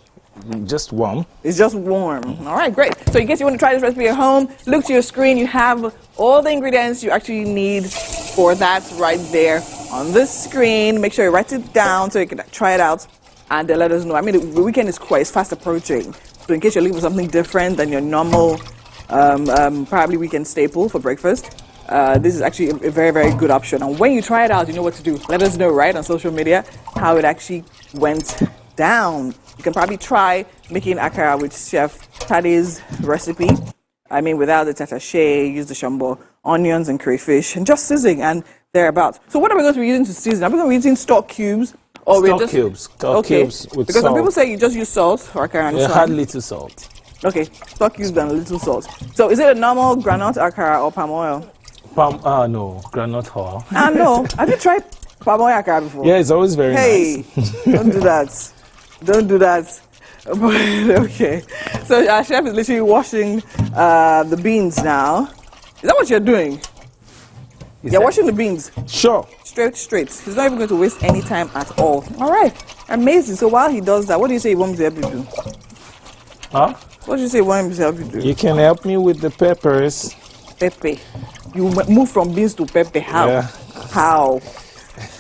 Just warm. It's just warm. All right, great. So in case you want to try this recipe at home, look to your screen. You have all the ingredients you actually need for that right there on this screen. Make sure you write it down so you can try it out and let us know. I mean, the weekend is fast approaching. So in case you're looking for something different than your normal, probably weekend staple for breakfast, this is actually a very, very good option. And when you try it out, you know what to do. Let us know, right, on social media, how it actually went down. You can probably try making akara with Chef Tade's recipe. I mean, without the tatashe, use the shambo, onions and crayfish, and just sizzling and thereabouts. So what are we going to be using to season? Are we going to be using stock cubes? Or stock cubes. Stock cubes with because salt. Some people say you just use salt or akara and add little salt. Okay, stock cubes and a little salt. So is it a normal groundnut akara or palm oil? No, groundnut oil. No. Have you tried palm oil akara before? Yeah, it's always very nice. Don't do that. Don't do that. Okay. So our chef is literally washing the beans now. Is that what you're doing? You're washing the beans? Sure. Straight. He's not even going to waste any time at all. All right. Amazing. So while he does that, what do you say you want me to help you do? Huh? What do you say you want me to help you do? You can help me with the peppers. Pepper. You move from beans to pepper. How? Yeah. How?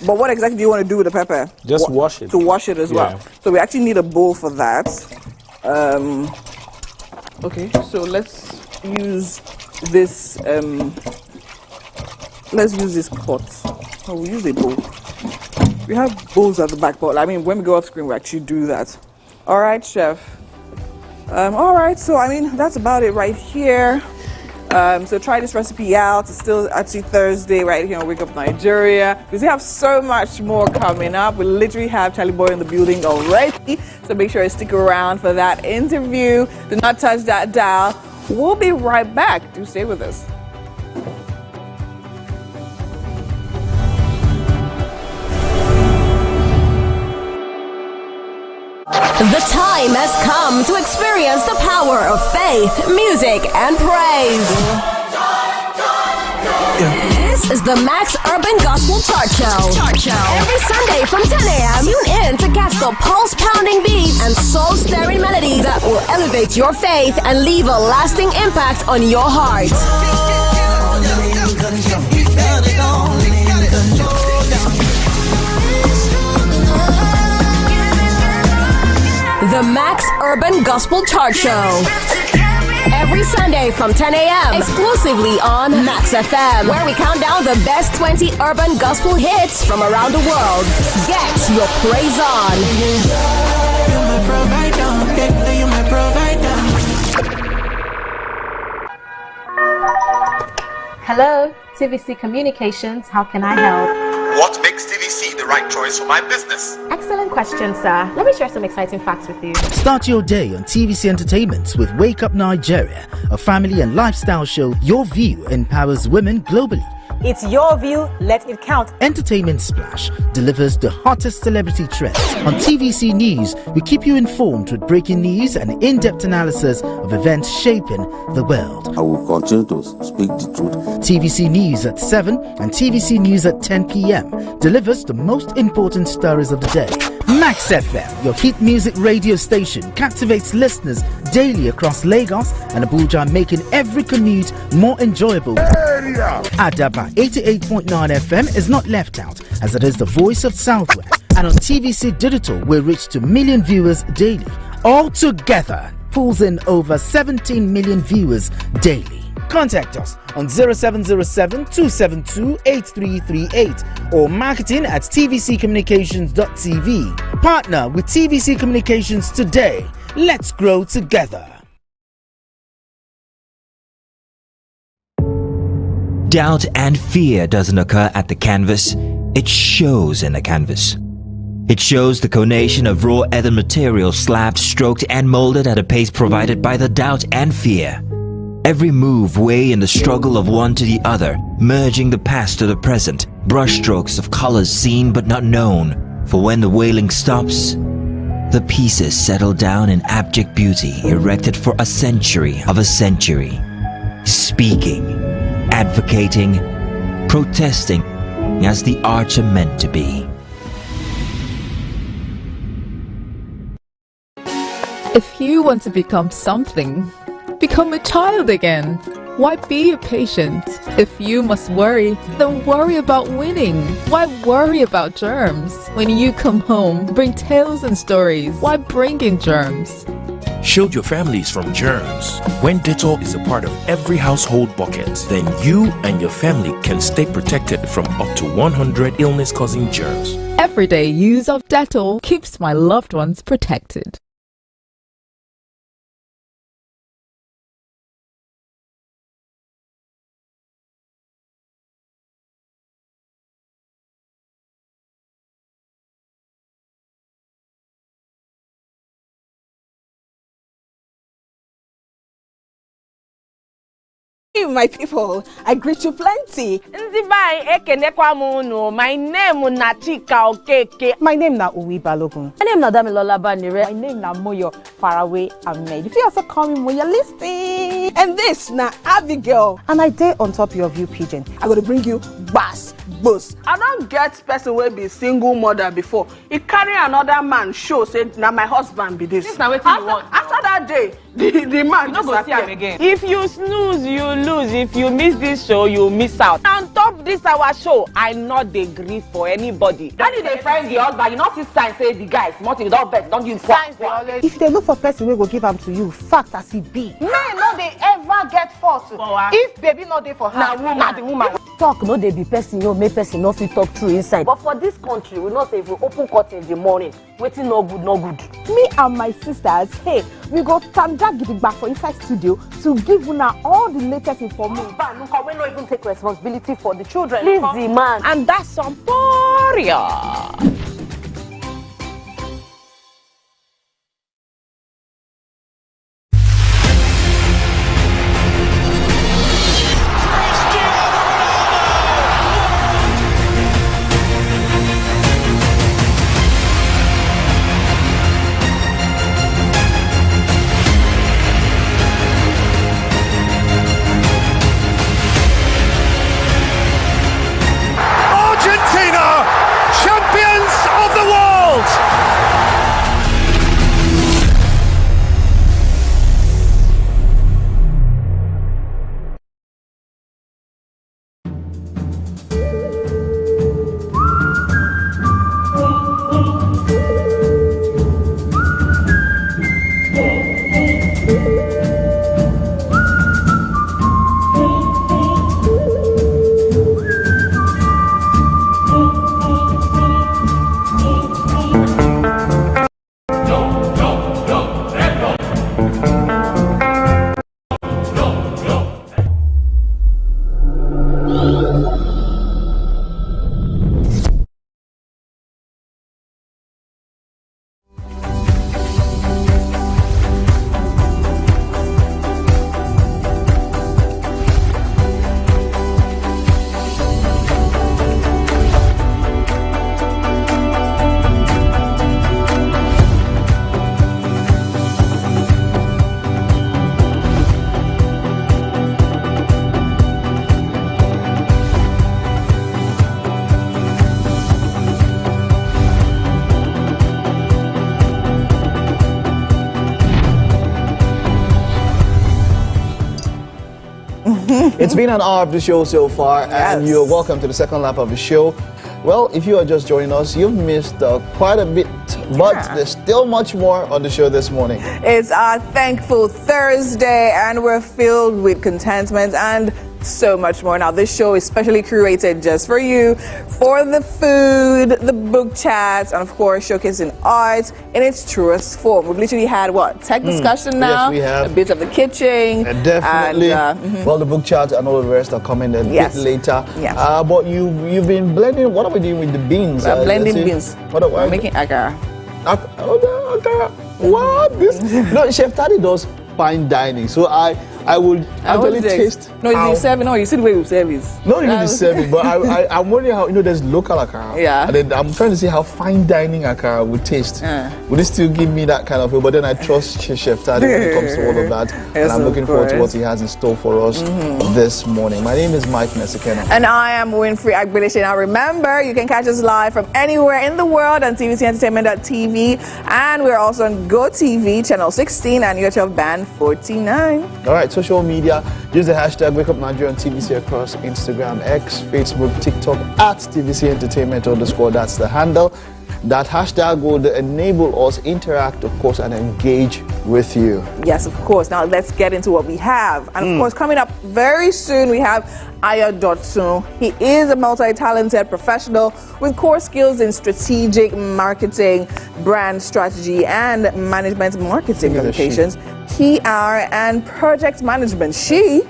But what exactly do you want to do with the pepper? Just wash it. To wash it as well. So we actually need a bowl for that. Okay, so let's use this. Let's use this pot. Oh, we'll use a bowl. We have bowls at the back, but I mean, when we go off screen, we actually do that. All right, chef. All right, so I mean, that's about it right here. So try this recipe out. It's still actually Thursday right here on Wake Up Nigeria. Because we have so much more coming up. We literally have Charly Boy in the building already. So make sure you stick around for that interview. Do not touch that dial. We'll be right back. Do stay with us. The time has come to experience the power of faith, music, and praise. This is the Max Urban Gospel Chart Show. Every Sunday from 10 a.m., tune in to catch the pulse-pounding beats and soul-stirring melodies that will elevate your faith and leave a lasting impact on your heart. The Max Urban Gospel Chart Show. Every Sunday from 10 a.m. exclusively on Max FM, where we count down the best 20 urban gospel hits from around the world. Get your praise on. Hello, TVC Communications. How can I help? What makes TVC the right choice for my business? Excellent question, sir. Let me share some exciting facts with you. Start your day on TVC Entertainment with Wake Up Nigeria, a family and lifestyle show. Your view empowers women globally. It's your view, let it count. Entertainment Splash delivers the hottest celebrity trends. On TVC News, we keep you informed with breaking news and in-depth analysis of events shaping the world. I will continue to speak the truth. TVC News at 7 and TVC News at 10 p.m. delivers the most important stories of the day. Max FM, your hit music radio station, captivates listeners daily across Lagos and Abuja, making every commute more enjoyable. Adaba 88.9 FM is not left out, as it is the voice of Southwest. And on TVC Digital, we reach to million viewers daily. All together, pulls in over 17 million viewers daily. Contact us on 0707 272 8338 or marketing at tvccommunications.tv. Partner with TVC Communications today. Let's grow together. Doubt and fear doesn't occur at the canvas, it shows in the canvas. It shows the conation of raw earthen material slabbed, stroked and molded at a pace provided by the doubt and fear. Every move weigh in the struggle of one to the other, merging the past to the present, brushstrokes of colors seen but not known. For when the wailing stops, The pieces settle down in abject beauty erected for a century of a century. Speaking, advocating, protesting as the arts are meant to be. If you want to become something, become a child again. Why be patient? If you must worry, then worry about winning. Why worry about germs? When you come home, bring tales and stories. Why bring in germs? Shield your families from germs. When Dettol is a part of every household bucket, then you and your family can stay protected from up to 100 illness-causing germs. Everyday use of Dettol keeps my loved ones protected. My people, I greet you plenty. My name na Chika Okeke. My name na Uwi Balogun. My name na Damilola Banire. My name na Moyo Faraway Ahmed. If you also call me Moyo Listy. And this na Abigail. And I dare on top your view pigeon. I'm going to bring you bass. Boss. I don't get person will be single mother before. He carry another man show say now my husband be this. This now what you want. After that day, the man you not go see him again. If you snooze, you lose. If you miss this show, you miss out. On top this our show, I not dey gree for anybody. When they find the husband, you not see sign say the guys, nothing don't bet, don't use signs. If they look for person we go give them to you, fact as it be. Men no they ever get fault. If baby not there for her, now the woman. Talk no dey be person you make person no fit talk true inside. But for this country, we not say if we open curtain in the morning, waiting no good, no good. Me and my sisters, hey, we go tanda gidigba for inside studio to give una all the latest information. We not even take responsibility for the children. Please the man. And that's some poria. It's been an hour of the show so far, and you're welcome to the second lap of the show. Well, if you are just joining us, you've missed quite a bit, but there's still much more on the show this morning. It's our Thankful Thursday, and we're filled with contentment and so much more. Now, this show is specially curated just for you, for the food, the book chats, and of course, showcasing art in its truest form. We've literally had, what, tech discussion now? Yes, we have. A bit of the kitchen. Definitely. And, well, the book chats and all the rest are coming a bit later. Yes. But you've been blending, what are we doing with the beans? We're blending beans. What are we making akara. What? No, Chef Taddy does fine dining, so I I would actually taste. No, it's the serving. No, you see the way we serve it. Not even the serving, but I'm wondering how, there's local akara. Yeah. And then I'm trying to see how fine dining akara would taste. Would it still give me that kind of feel? But then I trust Chef Tade when it comes to all of that. Yes, and I'm looking forward to what he has in store for us this morning. My name is Mike Mesikeno. And I am Winfrey Agbilishe. Now remember, you can catch us live from anywhere in the world on tvcentertainment.tv. And we're also on GOTV, channel 16 and UHF band 49. All right, social media. Use the hashtag Wake Up Nigeria on TVC across Instagram, X, Facebook, TikTok, at TVC Entertainment _ That's the handle. That hashtag would enable us interact, of course, and engage with you. Yes, of course. Now let's get into what we have. And of course, coming up very soon, we have Ayo Dotun. He is a multi-talented professional with core skills in strategic marketing, brand strategy, and management marketing communications, PR, and project management. She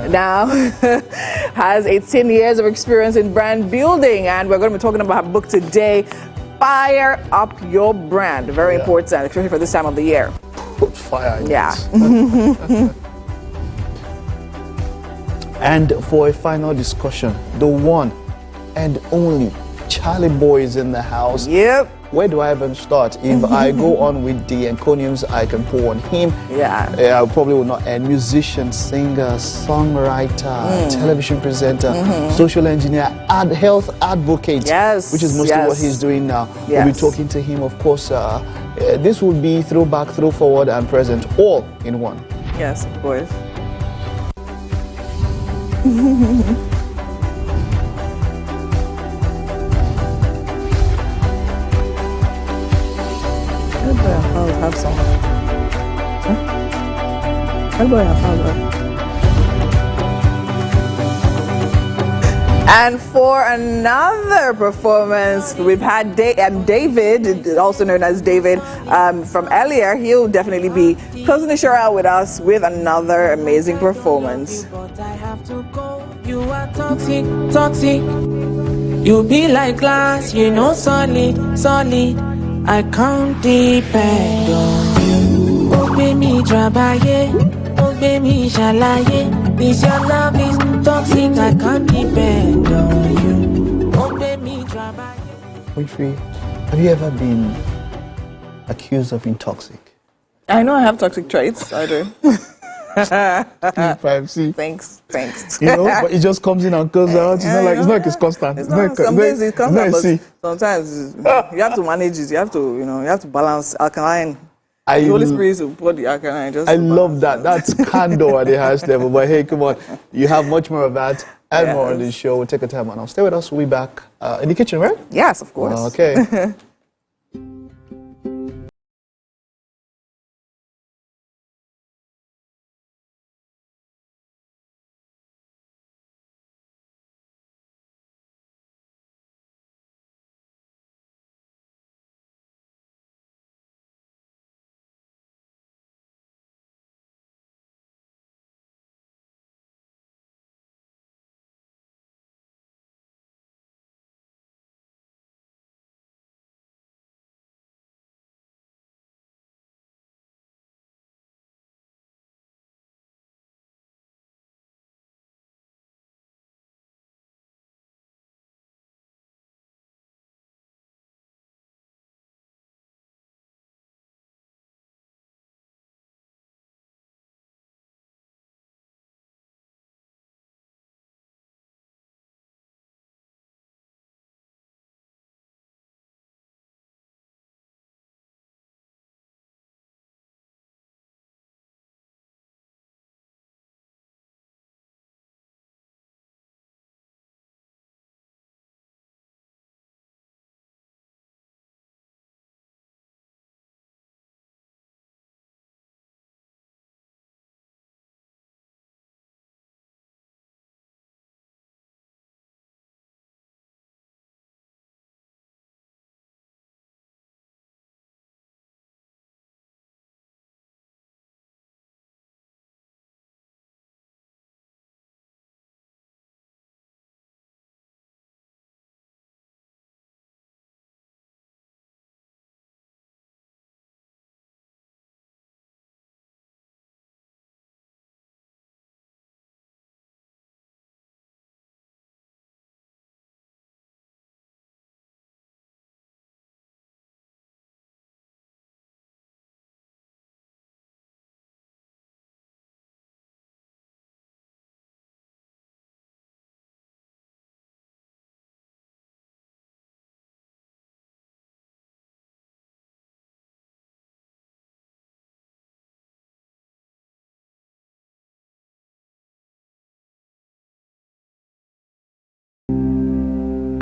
now has 18 years of experience in brand building, and we're going to be talking about her book today, Fire Up Your Brand. Very important, especially for this time of the year. Put fire in it. And for a final discussion, the one and only Charly Boy is in the house. Yep. Where do I even start? If I go on with the encomiums I can pour on him, I probably will not end. Musician, singer, songwriter, television presenter, social engineer, health advocate, which is mostly what he's doing now. We'll be talking to him, of course. This will be throwback, throw forward, and present, all in one. Yes, of course. Have some. And for another performance, we've had David, also known as David, from earlier. He'll definitely be closing the show out with us with another amazing performance. You are toxic, toxic. You be like glass, solid, solid. I can't depend on you. Obey me, trabaye. Obey me, shalaye. This your love is toxic. I can't depend on you. Obey me, trabaye. Winfrey, have you ever been accused of being toxic? I know I have toxic traits. I do. Privacy. Thanks. But it just comes in and goes out. It's not like it's constant. Some days it comes out, but sometimes you have to manage it. You have to balance alkaline. The Holy Spirit will put the alkaline. I love that. That's candor at the highest level. But hey, come on, you have much more of that and more on this show. We'll take a time and I'll stay with us. We'll be back in the kitchen, right? Yes, of course. Okay.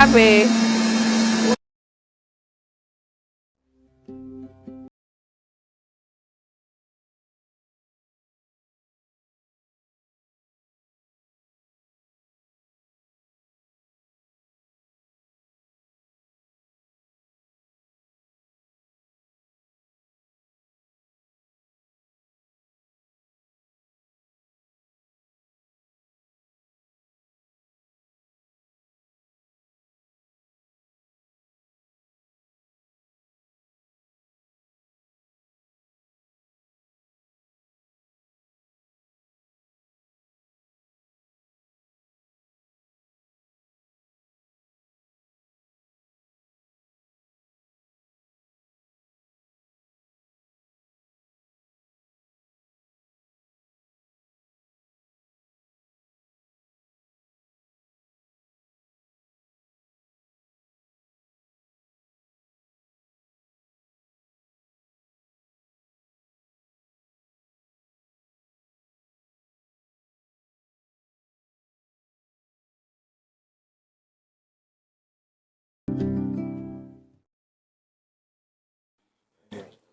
happy.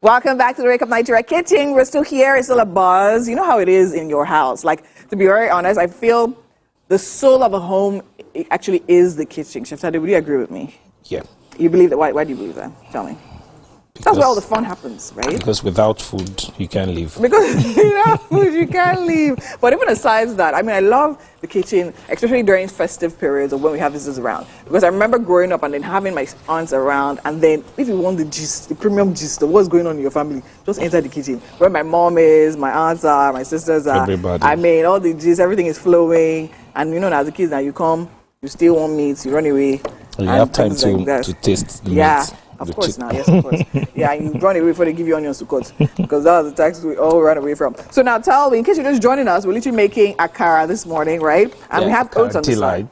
Welcome back to the Wake Up Nigeria Kitchen. We're still here. It's still a buzz. You know how it is in your house. Like, to be very honest, I feel the soul of a home actually is the kitchen. Chef Tade, would you agree with me? Yeah. You believe that? Why do you believe that? Tell me. That's where all the fun happens, right? Because without food, you can't live. Because without food, you can't leave. But even aside that, I mean, I love the kitchen, especially during festive periods or when we have visitors around. Because I remember growing up and then having my aunts around, and then if you want the gist, the premium gist of what's going on in your family, just enter the kitchen. Where my mom is, my aunts are, my sisters are. Everybody. I mean, all the gist, everything is flowing. And you know, as a kid, now you come, you still want meat, you run away. You have time to taste the meat. Of course now, yes, of course. Yeah, and you run away before they give you onions to cut, because that was the tax we all ran away from. So now tell me, in case you're just joining us, we're literally making akara this morning, right? And we have oats on the side.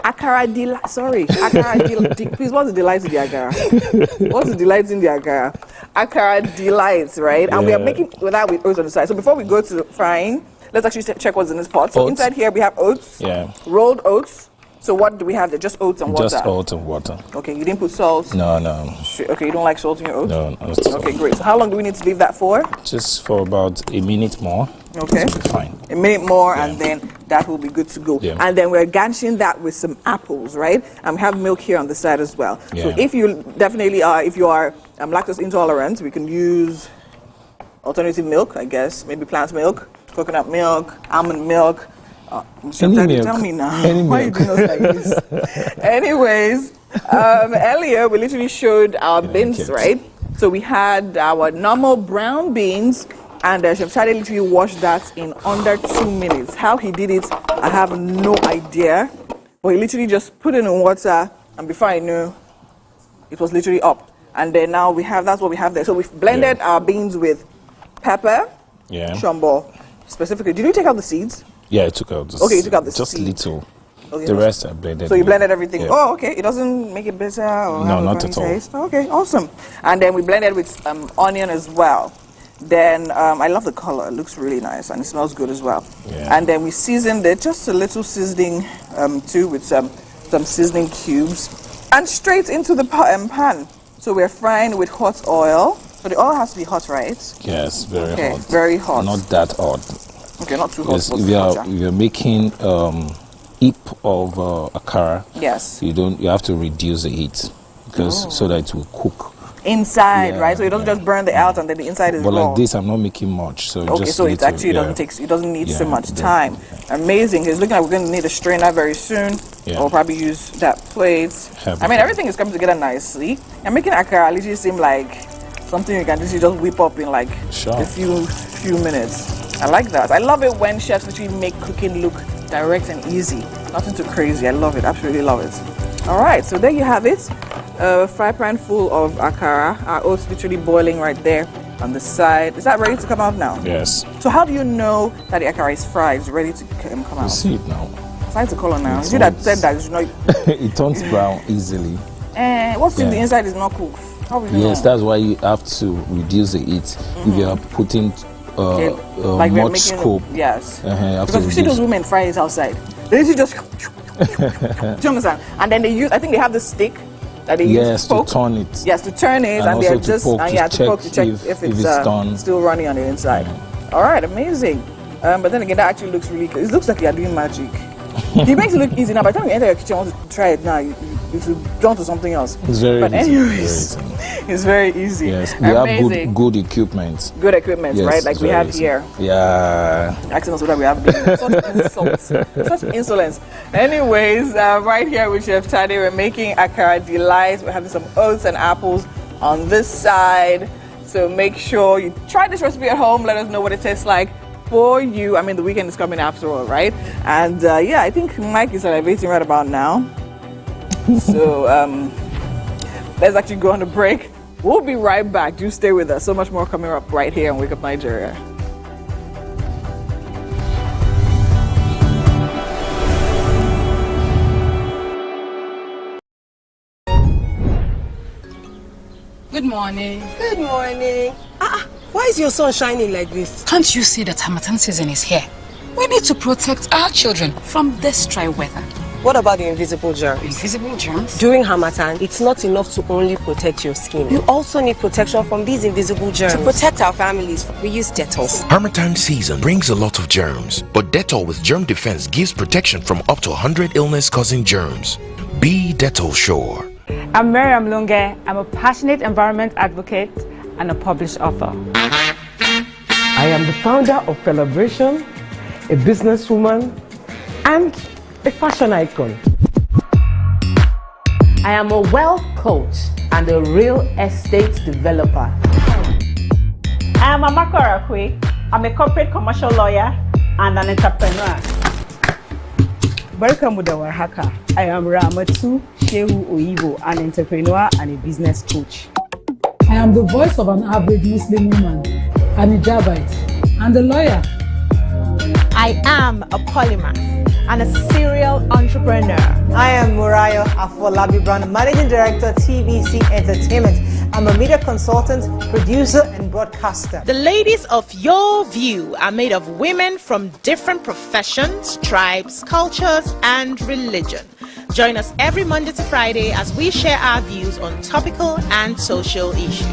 Akara delight. Sorry, akara delight. Please, what's the delight in the akara? What's the delight in the akara? Akara delights, right? And we are making that with oats on the side. So before we go to frying, let's actually check what's in this pot. So inside here we have oats, rolled oats. So what do we have there? Just oats and water? Just oats and water. Okay, you didn't put salt? No, no. Okay, you don't like salt in your oats? No, no. Okay, great. So how long do we need to leave that for? Just for about a minute more. Okay. It'll be fine. A minute more, and then that will be good to go. Yeah. And then we're garnishing that with some apples, right? And we have milk here on the side as well. Yeah. So if you definitely are, if you are lactose intolerant, we can use alternative milk, I guess. Maybe plant milk, coconut milk, almond milk. Any milk. Tell me now. Any Why milk. you doing us like this? Anyways, earlier we literally showed our beans, right? So we had our normal brown beans, and Chef Tade literally washed that in under 2 minutes. How he did it, I have no idea. But he literally just put it in water, and before I knew, it was literally up. And then now we have, that's what we have there. So we've blended our beans with pepper, shombo, specifically. Did you take out the seeds? Yeah, I took out the you took out the just seed. little. Okay, the rest I blended. So you blended everything. Yeah. Oh, okay. It doesn't make it bitter or No, have a not funny at all. taste. Okay, awesome. And then we blended with onion as well. Then I love the color. It looks really nice and it smells good as well. Yeah. And then we seasoned it, just a little seasoning too, with some seasoning cubes, and straight into the pan. So we're frying with hot oil. So the oil has to be hot, right? Yes, very hot. Very hot. Not that hot. Okay, not too hot. Yes, if you're making heap of akara, yes, you have to reduce the heat because so that it will cook inside, right? So it doesn't just burn the out and then the inside is raw. But like this, I'm not making much, so okay, just so it actually doesn't need so much time. Amazing. It's looking like we're going to need a strainer very soon. Yeah. We'll probably use that plate. I mean, everything is coming together nicely. I'm making akara literally seem like something you can just whip up in like a few minutes. I like that. I love it when chefs literally make cooking look direct and easy. Nothing too crazy. I love it. Absolutely love it. All right, so there you have it. A fry pan full of akara. Our oats literally boiling right there on the side. Is that ready to come out now? Yes. So how do you know that the akara is fried, it's ready to come out? You see it now. It's the color now. You that said that you know it turns brown easily. What's in the inside is not cooked. How will you know? That's why you have to reduce the heat. If you are putting like much scope. Yes. Because you see those women fry it outside. They just Do you understand? And then they use, I think they have the stick that they use to poke. To turn it. Yes, to turn it, and they're just to poke to check if it's done. Still running on the inside. All right, amazing. But then again, that actually looks really good. It looks like you're doing magic. He makes it look easy now. By the time you enter your kitchen, want to try it now, you should jump to something else. It's very but easy. anyways, it's very easy. Yes, we have good equipment. Good equipment, yes, right? Like we have here. Yeah. Asking us what we have. Such insults. Such insolence. Anyways, right here with Chef Tade, we're making akara delight. We're having some oats and apples on this side. So make sure you try this recipe at home. Let us know what it tastes like for you. I mean, the weekend is coming after all, right? And yeah, I think Mike is salivating right about now. So let's actually go on a break. We'll be right back. Do stay with us. So much more coming up right here on Wake Up Nigeria. Good morning. Good morning. Why is your sun shining like this? Can't you see that Harmattan season is here? We need to protect our children from this dry weather. What about the invisible germs? Invisible germs? During Harmattan, it's not enough to only protect your skin. You also need protection from these invisible germs. To protect our families, we use Dettol. Harmattan season brings a lot of germs, but Dettol with germ defense gives protection from up to 100 illness-causing germs. Be Dettol sure. I'm Miriam Lunge. I'm a passionate environment advocate and a published author. I am the founder of Celebration, a businesswoman, and a fashion icon. I am a wealth coach and a real estate developer. I am Amako Arakwe. I'm a corporate commercial lawyer and an entrepreneur. Welcome to our hacker. I am Ramatu Shehu Oyibo, an entrepreneur and a business coach. I am the voice of an average Muslim woman, an hijabite, and a lawyer. I am a polymath and a serial entrepreneur. I am Murayo Afolabi Brown, Managing Director, TVC Entertainment. I'm a media consultant, producer, and broadcaster. The ladies of your view are made of women from different professions, tribes, cultures, and religion. Join us every Monday to Friday as we share our views on topical and social issues.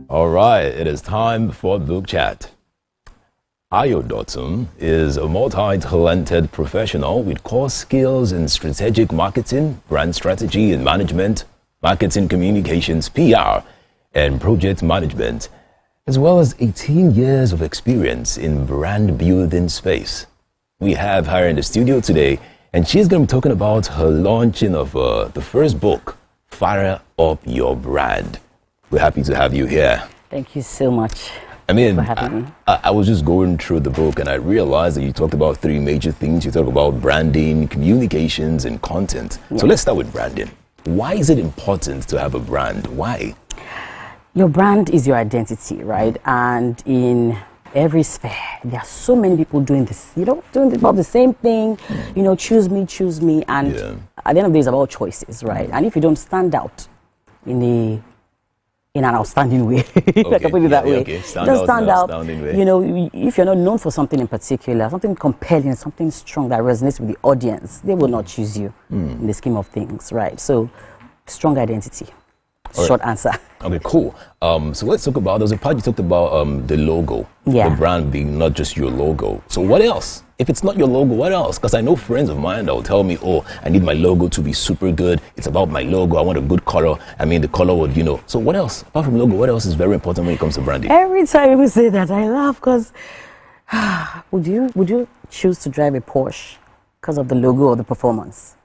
All right, it is time for Book Chat. Ayo Dotun is a multi-talented professional with core skills in strategic marketing, brand strategy and management, marketing communications, PR, and project management, as well as 18 years of experience in brand building space. We have her in the studio today, and she's going to be talking about her launching of the first book, Fire Up Your Brand. We're happy to have you here. Thank you so much. I mean, for having me. I was just going through the book and I realized that you talked about three major things. You talk about branding, communications, and content. Yeah. So let's start with branding. Why is it important to have a brand? Why? Your brand is your identity, right? And in every sphere, there are so many people doing this, doing about the same thing, choose me. And at the end of the day, it's about choices, right? And if you don't stand out in a in an outstanding way. I can put it that way. Okay. Stand stand out. Way. You know, if you're not known for something in particular, something compelling, something strong that resonates with the audience, they will not choose you in the scheme of things, right? So, strong identity. Short answer. Okay, cool. So let's talk about, there's a part you talked about the logo. Yeah. The brand being not just your logo. So what else? If it's not your logo, what else? Because I know friends of mine that will tell me, oh, I need my logo to be super good. It's about my logo. I want a good color. I mean, the color would, you know. So what else? Apart from logo, what else is very important when it comes to branding? Every time people say that, I laugh because would you choose to drive a Porsche because of the logo or the performance?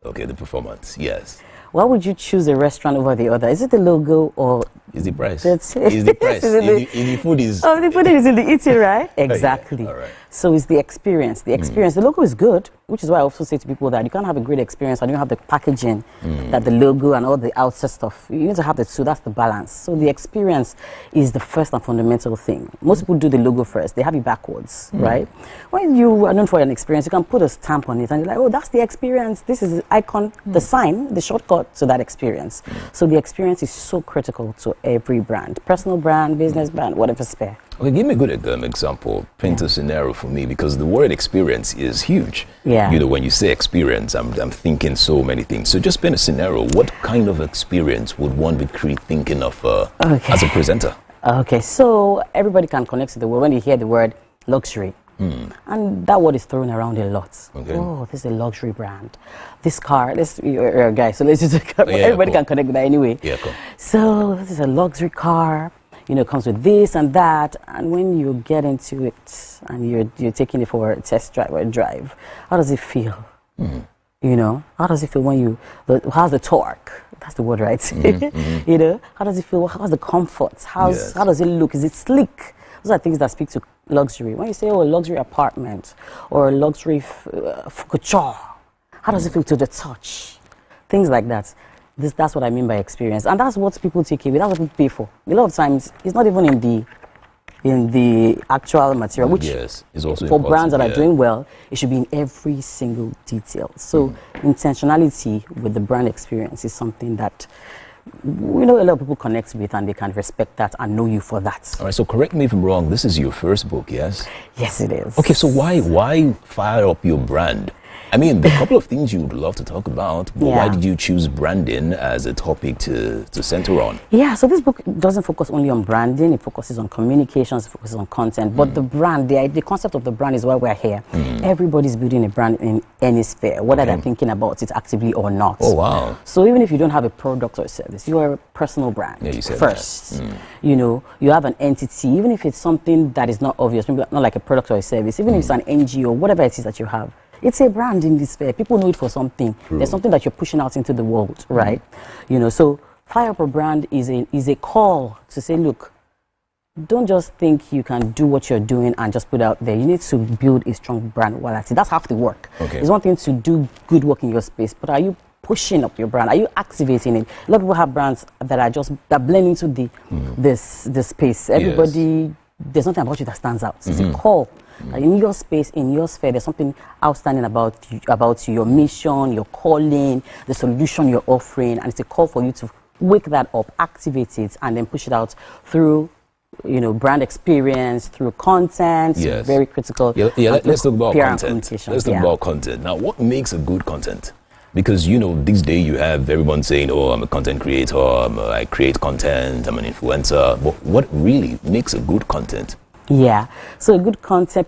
Okay, the performance, yes. Why would you choose a restaurant over the other? Is it the logo or is the price? That's it. Is the price? If the food is... Oh, the food is in the eating, right? Exactly. Yeah, all right. So it's the experience. The experience. The logo is good, which is why I also say to people that you can't have a great experience and you have the packaging, that the logo and all the outside stuff. You need to have the two. That's the balance. So the experience is the first and fundamental thing. Most people do the logo first. They have it backwards, right? When you are known for an experience, you can put a stamp on it and you're like, oh, that's the experience. This is the icon, the sign, the shortcut to that experience. So the experience is so critical to every brand. Personal brand, business brand, whatever spare. Okay, give me a good example. Paint a scenario for me, because the word experience is huge. Yeah. You know, when you say experience, I'm thinking so many things. So just paint a scenario. What kind of experience would one be thinking of as a presenter? Okay, so everybody can connect to the word when you hear the word luxury. And that word is thrown around a lot. Okay. Oh, this is a luxury brand. This car, guys, so let's just, everybody can connect with that anyway. Yeah, cool. So this is a luxury car, you know, comes with this and that. And when you get into it and you're taking it for a test drive or a drive, how does it feel? You know, how does it feel when how's the torque? That's the word, right? You know, how does it feel? How's the comfort? How does it look? Is it sleek? Those are things that speak to luxury. When you say, oh, a luxury apartment or a luxury couture, how does it feel to the touch? Things like that. That's what I mean by experience. And that's what people take away. That's what people pay for. A lot of times, it's not even in the actual material, which is also for brands that are doing well, it should be in every single detail. So intentionality with the brand experience is something that we know a lot of people connect with, and they can respect that and know you for that. All right, so correct me if I'm wrong. This is your first book, yes? Yes, it is. Okay, so why fire up your brand? I mean, there are a couple of things you would love to talk about, but why did you choose branding as a topic to center on? Yeah, so this book doesn't focus only on branding. It focuses on communications, it focuses on content. But the brand, the concept of the brand is why we're here. Everybody's building a brand in any sphere, whether they're thinking about it actively or not. Oh, wow. So even if you don't have a product or a service, you are a personal brand you said first. You know, you have an entity, even if it's something that is not obvious, maybe not like a product or a service, even if it's an NGO, whatever it is that you have. It's a brand in this sphere. People know it for something. True. There's something that you're pushing out into the world, right? You know, so fire up a brand is a call to say, look, don't just think you can do what you're doing and just put it out there. You need to build a strong brand loyalty. That's half the work. Okay. It's one thing to do good work in your space, but are you pushing up your brand? Are you activating it? A lot of people have brands that blend into this space. Everybody, there's nothing about you that stands out. It's a call. In your space, in your sphere, there's something outstanding about you, your mission, your calling, the solution you're offering, and it's a call for you to wake that up, activate it, and then push it out through, you know, brand experience, through content. Yes. Very critical. Let's talk about content. Let's talk Yeah. about content. Now, what makes a good content? Because, you know, these days you have everyone saying, oh, I'm a content creator, I create content, I'm an influencer. But what really makes a good content? Yeah, so a good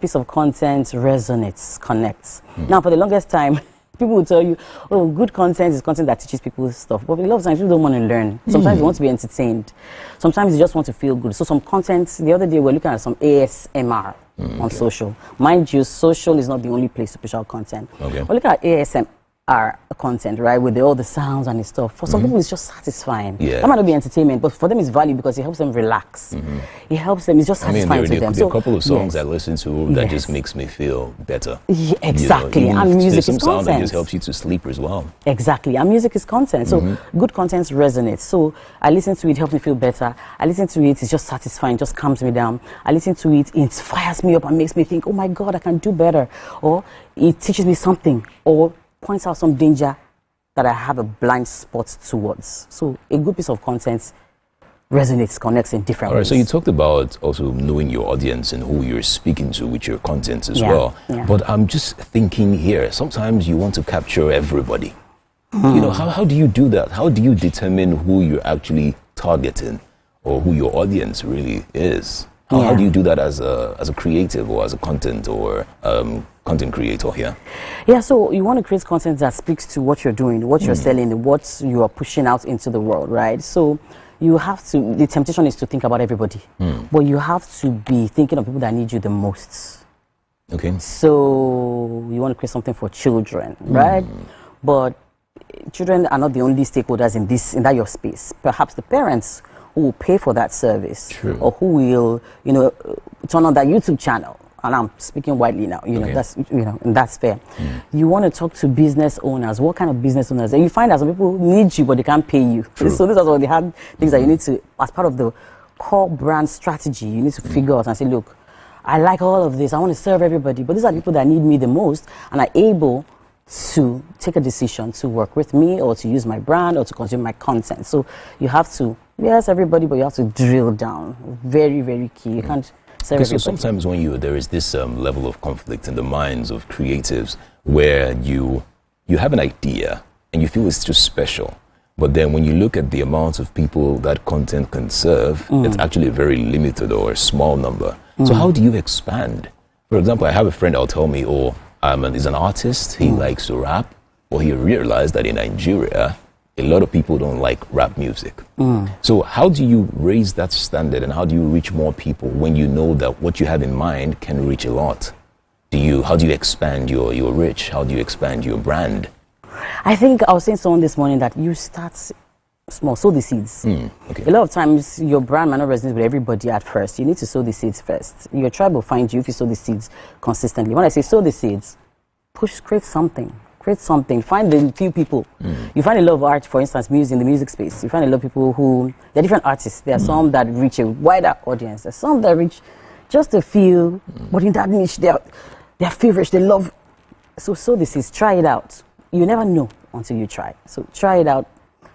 piece of content resonates, connects. Now, for the longest time, people will tell you, oh, good content is content that teaches people stuff. But a lot of times, people don't want to learn. Sometimes you want to be entertained. Sometimes you just want to feel good. So some content, the other day, we're looking at some ASMR on social. Mind you, social is not the only place to push out content. Okay. We're looking at ASMR content, right, with all the sounds and the stuff. For some people, it's just satisfying. Yeah. That might not be entertainment, but for them, it's value because it helps them relax. It helps them. It's just satisfying to them. There are a couple of songs I listen to that just makes me feel better. Yeah, exactly. You know, and music some is sound that content. just helps you to sleep as well. Exactly. And music is content. So good content resonates. So I listen to it, helps me feel better. I listen to it, it's just satisfying, just calms me down. I listen to it, it fires me up and makes me think, oh my God, I can do better. Or it teaches me something, or points out some danger that I have a blind spot towards. So a good piece of content resonates, connects in different All right, ways. so you talked about also knowing your audience and who you're speaking to with your content as well. Yeah. But I'm just thinking here, sometimes you want to capture everybody. You know, how do you do that? How do you determine who you're actually targeting or who your audience really is? How do you do that as a creative or as a content or content creator here? Yeah, so you want to create content that speaks to what you're doing, what you're selling, what you are pushing out into the world, right? So you have to, the temptation is to think about everybody, but you have to be thinking of people that need you the most. Okay. So you want to create something for children, right? But children are not the only stakeholders in that your space. Perhaps the parents who will pay for that service, or who will, you know, turn on that YouTube channel. And I'm speaking widely now, you know, that's, you know, and that's fair. You want to talk to business owners. What kind of business owners? And you find that some people need you, but they can't pay you. So these are all the hard things that you need to, as part of the core brand strategy, you need to figure out and say, look, I like all of this. I want to serve everybody, but these are people that need me the most and are able to take a decision to work with me or to use my brand or to consume my content. So you have to, yes, everybody, but you have to drill down. Very, very key. You can't serve everybody. So sometimes when there is this level of conflict in the minds of creatives where you have an idea and you feel it's too special, but then when you look at the amount of people that content can serve, it's actually a very limited or a small number. So how do you expand? For example, I have a friend that'll tell me, he's an artist, he likes to rap, or he realized that in Nigeria, a lot of people don't like rap music. So how do you raise that standard and how do you reach more people when you know that what you have in mind can reach a lot? How do you expand your reach? How do you expand your brand? I think I was saying to someone this morning that you start small, sow the seeds. A lot of times your brand might not resonate with everybody at first. You need to sow the seeds first. Your tribe will find you if you sow the seeds consistently. When I say sow the seeds, create something. Find the few people. You find a lot of art, for instance, music in the music space. You find a lot of people who, they're different artists. There are some that reach a wider audience. There's some that reach just a few, but in that niche, they're favorites, they love. So sow the seeds, try it out. You never know until you try. So try it out.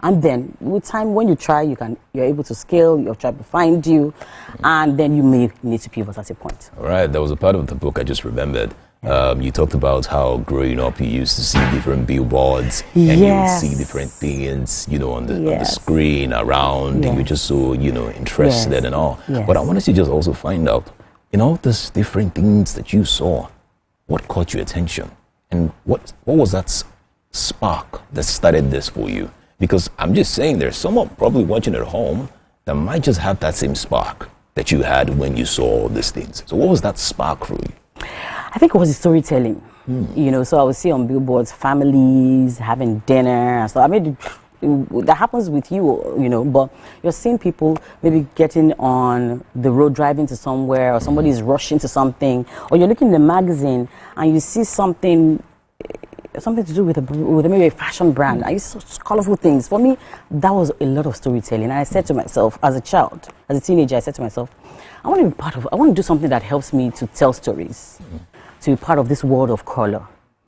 And then with time, when you try, you're able to scale, your tribe will find you, and then you may need to pivot at a point. All right, that was a part of the book I just remembered. You talked about how growing up you used to see different billboards and you would see different things, you know, on the screen around, and you're just so, you know, interested and all. But I wanted to just also find out, in all these different things that you saw, what caught your attention? And what was that spark that started this for you? Because I'm just saying there's someone probably watching at home that might just have that same spark that you had when you saw all these things. So what was that spark for you? I think it was the storytelling. You know, so I would see on billboards, families having dinner and stuff. I mean, that happens with you, you know, but you're seeing people maybe getting on the road driving to somewhere, or somebody is rushing to something, or you're looking in the magazine and you see something to do with maybe a fashion brand. I used such colorful things. For me, that was a lot of storytelling. And I said to myself, as a child, as a teenager, I said to myself, I want to do something that helps me to tell stories, to be part of this world of color.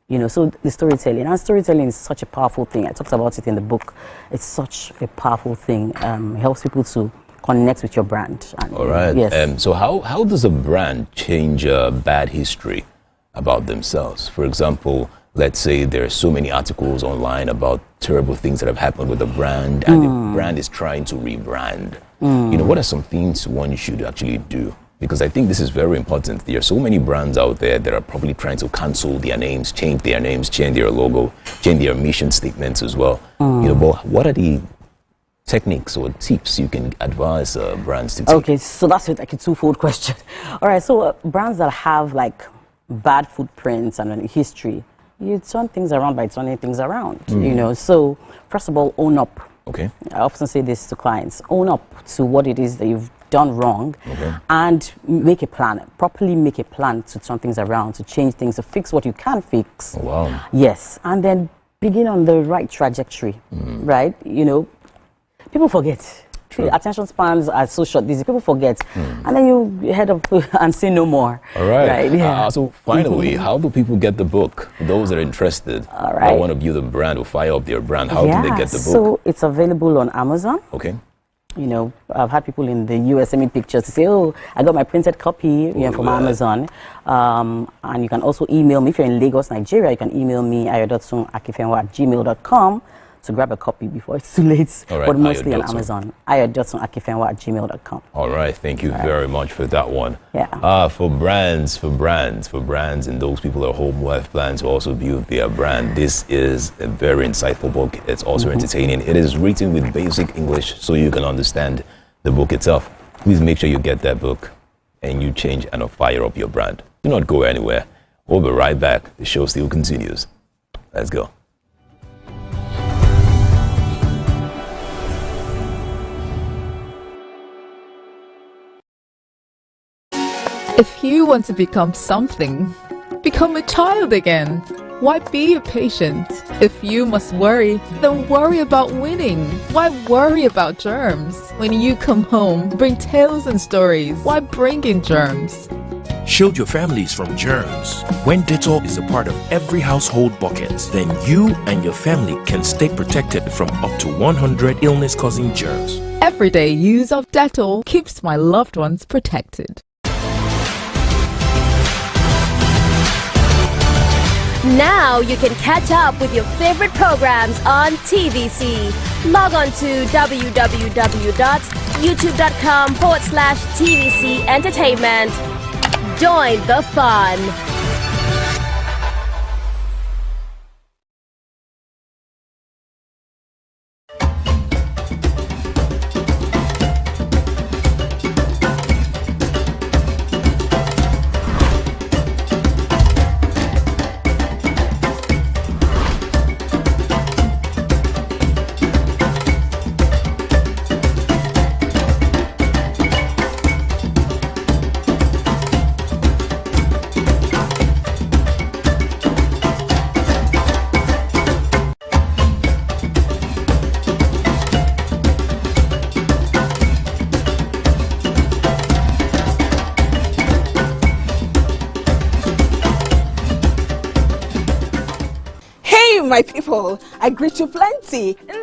You know, so the storytelling. And storytelling is such a powerful thing. I talked about it in the book. It's such a powerful thing. It helps people to connect with your brand. And, all right. Yes. So how does a brand change bad history about themselves? For example, let's say there are so many articles online about terrible things that have happened with the brand, and the brand is trying to rebrand. You know, what are some things one should actually do? Because I think this is very important. There are so many brands out there that are probably trying to cancel their names, change their logo, change their mission statements as well. You know, but what are the techniques or tips you can advise brands to take? Okay, so that's like a twofold question. All right, so brands that have like bad footprints and history, you turn things around by turning things around, you know. So first of all, own up. Okay. I often say this to clients: own up to what it is that you've done wrong, and make a plan. Properly make a plan to turn things around, to change things, to fix what you can fix. Oh, wow. Yes, and then begin on the right trajectory. Right? You know, people forget. Attention spans are so short these people forget, and then you head up and say no more. All right. Yeah. So finally, how do people get the book? Those that are interested, all right, I want to build a brand or fire up their brand. How do they get the book? So it's available on Amazon. Okay. You know, I've had people in the US send me pictures to say, oh, I got my printed copy from Amazon. And you can also email me. If you're in Lagos, Nigeria, you can email me ayodotsunakifenwa@gmail.com to grab a copy before it's too late. All right, but mostly on Amazon. ayodotsunakifenwa@gmail.com. All right, thank you very much for that one. Yeah. For brands, and those people at home who have plans to also build their brand, this is a very insightful book. It's also entertaining. It is written with basic English so you can understand the book itself. Please make sure you get that book and you change and fire up your brand. Do not go anywhere. We'll be right back. The show still continues. Let's go. If you want to become something, become a child again. Why be a patient? If you must worry, then worry about winning. Why worry about germs? When you come home, bring tales and stories. Why bring in germs? Shield your families from germs. When Dettol is a part of every household bucket, then you and your family can stay protected from up to 100 illness-causing germs. Everyday use of Dettol keeps my loved ones protected. Now you can catch up with your favorite programs on TVC. Log on to www.youtube.com/TVC Entertainment. Join the fun. My people, I greet you plenty. My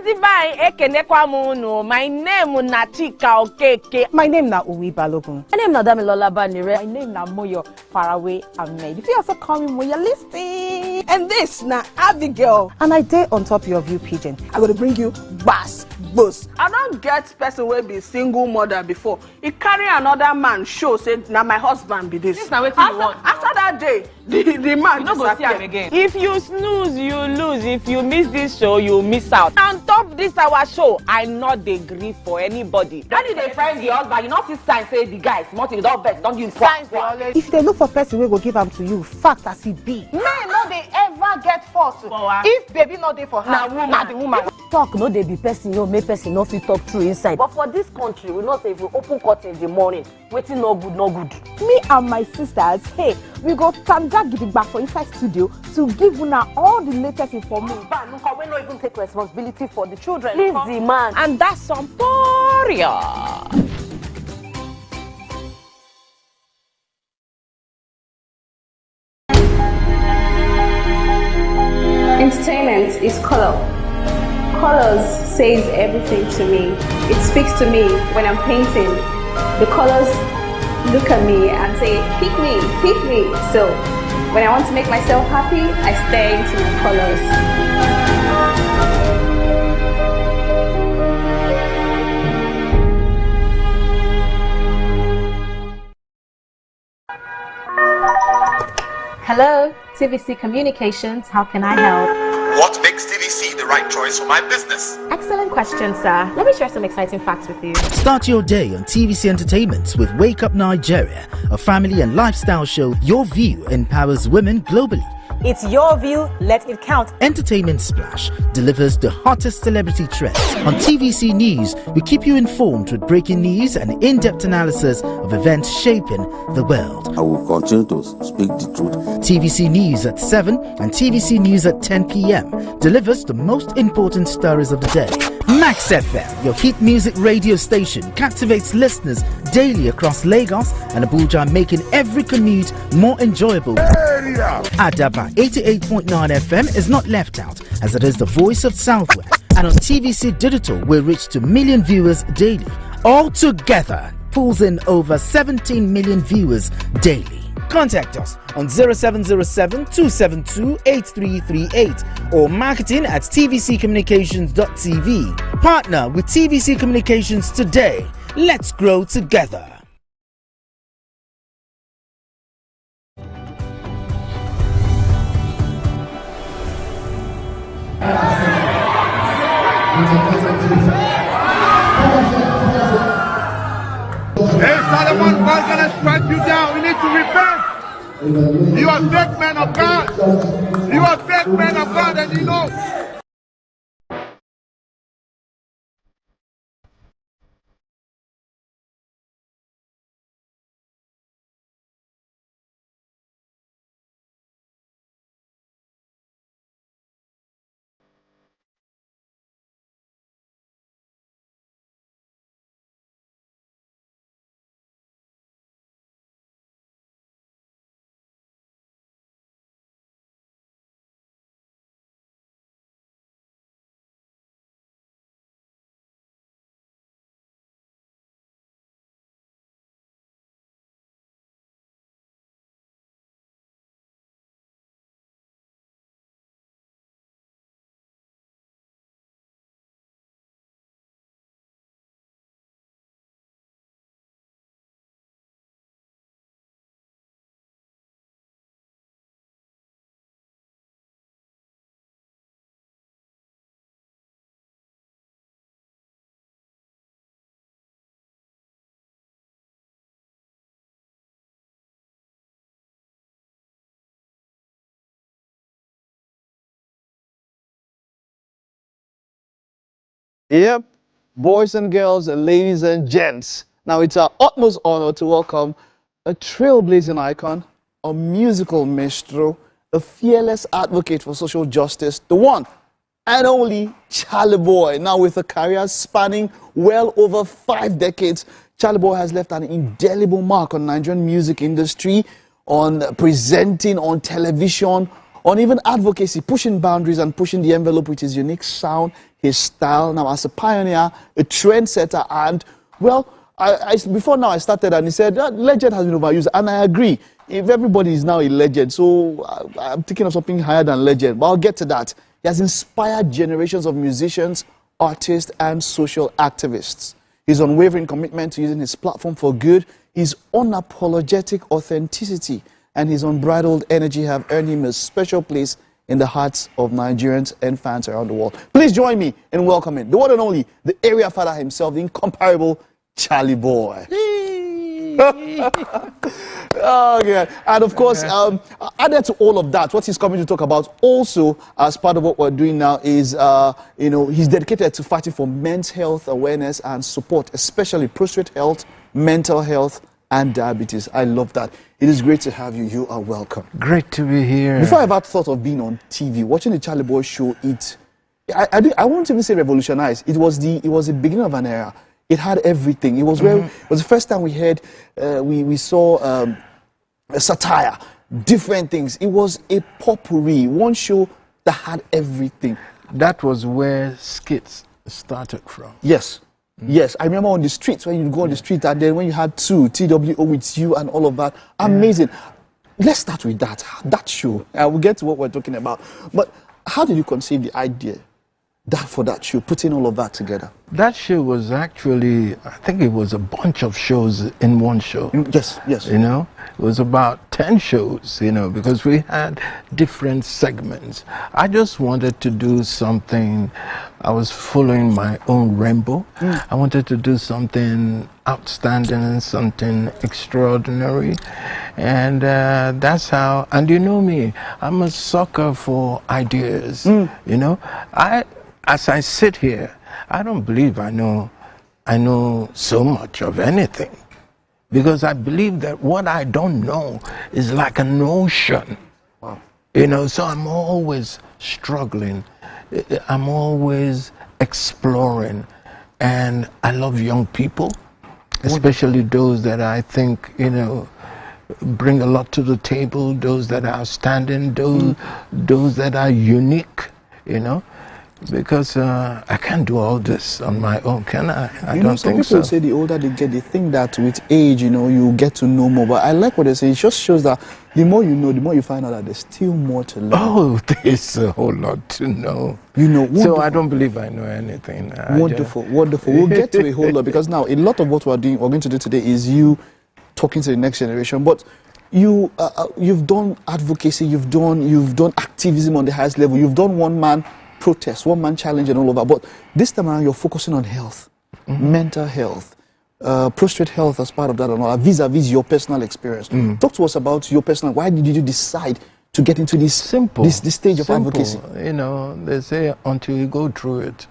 name is Nachika Okeke. My name na Uwi Balogun. My name na Damilola Banire. My name na Moyo Faraway Ahmed. If you also call me Moya Listy. And this na Abigail. And I dare on top of your view pigeon. I'm going to bring you bass. Boost. I don't get person will be single mother before. He carry another man show say now my husband be this. This na wetin you want. After that day, the man no go see him again. If you snooze, you lose. If you miss this show, you miss out. On top this our show, I not dey gree for anybody. When you dey find the husband, you not see sign say the guy smart you don't vex, don't use signs. If they look for person we will give them to you, fact as it be. Men no dey ever get force. If baby not dey for her, na the woman. Talk no dey be person you make person no fit talk through inside. But for this country, we not say if we open court in the morning, waiting no good, no good. Me and my sisters, hey, we go tanda gidigba for inside studio to give una all the latest information. But we not even take responsibility for the children. Leave the man. And that's some poria. Entertainment is color. Colors says everything to me. It speaks to me when I'm painting. The colors look at me and say, pick me, pick me. So when I want to make myself happy, I stare into my colors. Hello, TVC Communications. How can I help? What makes TVC the right choice for my business? Excellent question, sir. Let me share some exciting facts with you. Start your day on TVC Entertainment with Wake Up Nigeria, a family and lifestyle show. Your view empowers women globally. It's your view, let it count. Entertainment Splash delivers the hottest celebrity trends. On TVC News, we keep you informed with breaking news and in-depth analysis of events shaping the world. I will continue to speak the truth. TVC News at 7 and TVC News at 10 p.m. delivers the most important stories of the day. Max FM, your hit music radio station, captivates listeners daily across Lagos and Abuja, making every commute more enjoyable. Adaba 88.9 FM is not left out, as it is the voice of Southwest. And on TVC Digital, we're reached to million viewers daily. All together, pulls in over 17 million viewers daily. Contact us on 0707-272-8338 or marketing@tvccommunications.tv. Partner with TVC Communications today. Let's grow together. Hey, Solomon, God's gonna strike you down. We need to repent. You are fake men of God. You are fake men of God, and you know. Yep, boys and girls, ladies and gents. Now it's our utmost honor to welcome a trailblazing icon, a musical maestro, a fearless advocate for social justice, the one and only Charly Boy. Now with a career spanning well over 5 decades, Charly Boy has left an indelible mark on Nigerian music industry, on presenting on television, on even advocacy, pushing boundaries and pushing the envelope with his unique sound, his style. Now, as a pioneer, a trendsetter, and, well, before now I started and he said, legend has been overused, and I agree. If everybody is now a legend, so I'm thinking of something higher than legend, but I'll get to that. He has inspired generations of musicians, artists, and social activists. His unwavering commitment to using his platform for good, his unapologetic authenticity, and his unbridled energy have earned him a special place in the hearts of Nigerians and fans around the world. Please join me in welcoming the one and only, the area father himself, the incomparable Charly Boy. Oh, yeah. And of course, added to all of that, what he's coming to talk about also as part of what we're doing now is, he's dedicated to fighting for men's health awareness and support, especially prostate health, mental health, and diabetes. I love that. It is great to have you. You are welcome. Great to be here. Before I ever thought of being on TV, watching the Charly Boy show, I won't even say revolutionized. It was the beginning of an era. It had everything. It was it was the first time we heard, we saw a satire, different things. It was a potpourri, one show that had everything. That was where skits started from. Yes. Yes, I remember on the streets, when you go on the street, and then when you had TWO with you and all of that. Amazing. Let's start with that show. We'll get to what we're talking about. But how did you conceive the idea for that show, putting all of that together? That show was actually, I think it was a bunch of shows in one show. Yes, yes. You know, it was about 10 shows, because we had different segments. I just wanted to do something. I was following my own rainbow. I wanted to do something outstanding and something extraordinary. And that's how, and you know me, I'm a sucker for ideas. As I sit here, I don't believe I know so much of anything, because I believe that what I don't know is like an ocean. Wow. So I'm always struggling. I'm always exploring, and I love young people, especially those that I think, bring a lot to the table, those that are outstanding, those that are unique, because I can't do all this on my own, can I? I You don't know, some think people so. say the older they get, they think that with age, you know, you get to know more. But I like what they say. It just shows that the more you know, the more you find out that there's still more to learn. Oh, there's a whole lot to know. You know, so I don't believe I know anything. Wonderful, wonderful. We'll get to a whole lot because now a lot of what we're going to do today is you talking to the next generation. But you've done advocacy, you've done activism on the highest level, you've done one-man protest, one-man challenge and all of that. But this time around, you're focusing on health, mental health, prostrate health as part of that and all, vis-a-vis your personal experience. Talk to us about your personal, why did you decide to get into this this stage of advocacy? You know, they say until you go through it,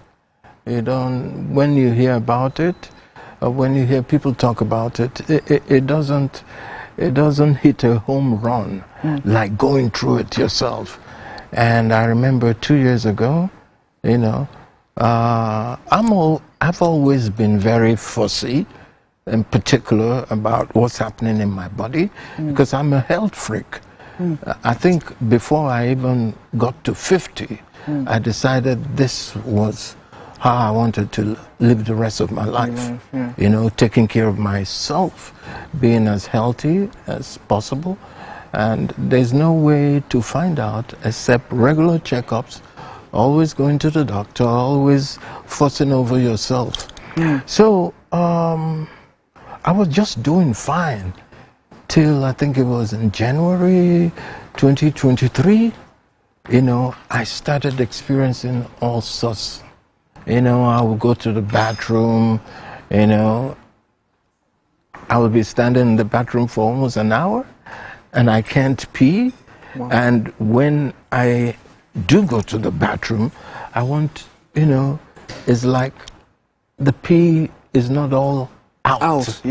you don't, when you hear about it, or when you hear people talk about it, it doesn't hit a home run like going through it yourself. And I remember 2 years ago, you know, I've always been very fussy, in particular about what's happening in my body, because I'm a health freak. I think before I even got to 50, I decided this was how I wanted to live the rest of my life. You know, taking care of myself, being as healthy as possible. And there's no way to find out except regular checkups, always going to the doctor, always fussing over yourself. So I was just doing fine till I think it was in January 2023. You know, I started experiencing all sorts. You know, I would go to the bathroom, you know, I would be standing in the bathroom for almost an hour and I can't pee. And when I do go to the bathroom, I want, you know, it's like the pee is not all out.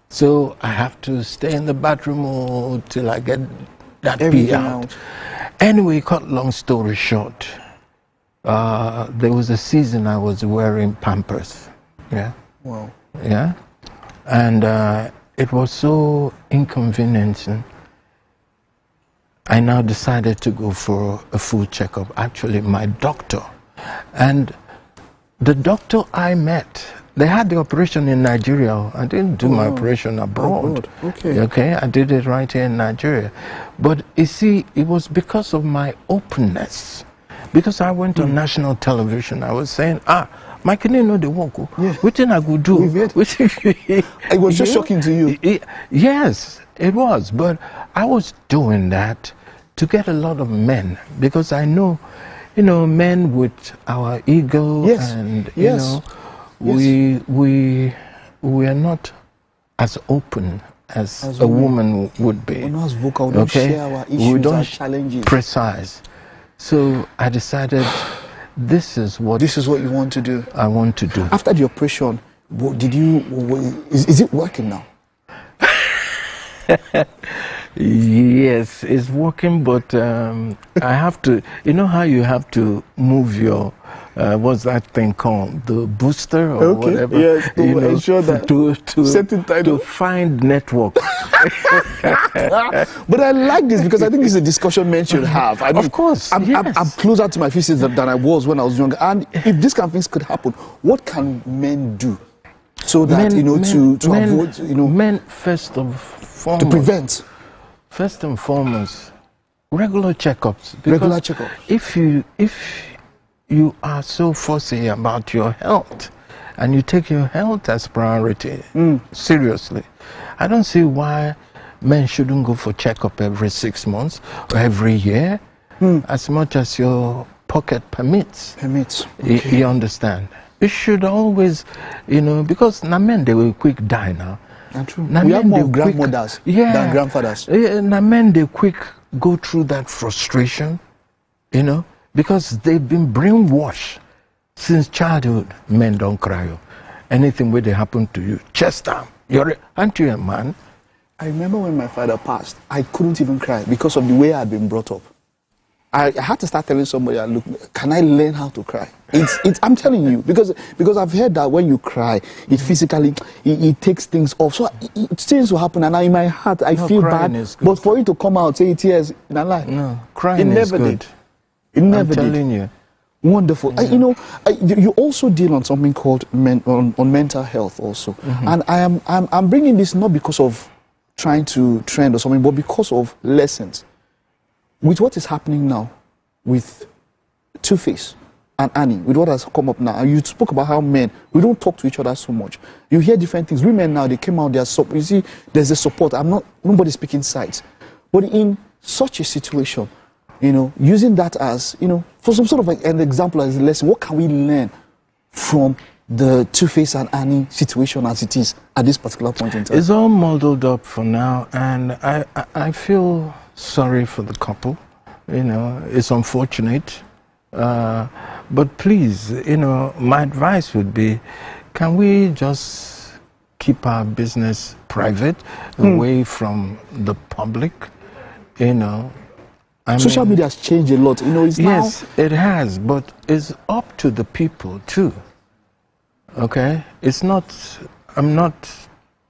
So I have to stay in the bathroom till I get that pee out. Anyway, cut long story short, there was a season I was wearing Pampers. And it was so inconveniencing. I now decided to go for a full checkup. Actually, my doctor. And the doctor I met, they had the operation in Nigeria. I didn't do my operation abroad. Okay, I did it right here in Nigeria. But you see, it was because of my openness. Because I went on national television, I was saying, my kidney know the work. What thing I could do? It was just shocking to you. Yes, it was. But I was doing that to get a lot of men, because I know, you know, men with our ego and you know, we are not as open as a woman would be. We're not as vocal. We don't share our issues, our challenges. Precise. So I decided this is what you want to do. I want to do. After the operation, is it working now? Yes, it's working, but I have to, you know how you have to move your, what's that thing called? The booster or whatever? Yes, to ensure that to find network. But I like this because I think this is a discussion men should have. I mean, of course, I'm closer to my 50s than I was when I was younger. And if this kind of things could happen, what can men do so that, you know, to avoid, you know, men first of foremost, to prevent? First and foremost, regular checkups. Regular checkups. If you are so fussy about your health and you take your health as priority, seriously, I don't see why men shouldn't go for checkup every 6 months or every year, as much as your pocket permits. Okay. You understand? You should always, you know, because now men, they will quick die now. True. We have more grandmothers than grandfathers. Now men, they quick go through that frustration, you know, because they've been brainwashed since childhood. Men don't cry. Anything where they happen to you, chest down. Aren't you a man? I remember when my father passed, I couldn't even cry because of the way I had been brought up. I had to start telling somebody, look, can I learn how to cry? I'm telling you, because I've heard that when you cry, it physically, it takes things off. So things will happen, and now in my heart, I feel bad. But for it to come out, say tears, in a lie. No, crying is good. It never did. I'm telling you. Wonderful. Yeah. You also deal on something called on mental health also. Mm-hmm. And I'm bringing this not because of trying to trend or something, but because of lessons. With what is happening now with Two-Face and Annie, with what has come up now, and you spoke about how men, we don't talk to each other so much. You hear different things. Women now, they came out, you see, there's a support. Nobody's speaking sides. But in such a situation, using that as, for some sort of an example as a lesson, what can we learn from the Two-Face and Annie situation as it is at this particular point in time? It's all muddled up for now, and I feel sorry for the couple. It's unfortunate. But please, my advice would be, can we just keep our business private, away from the public? Social media has changed a lot. Yes, it has, but it's up to the people too. Okay? I'm not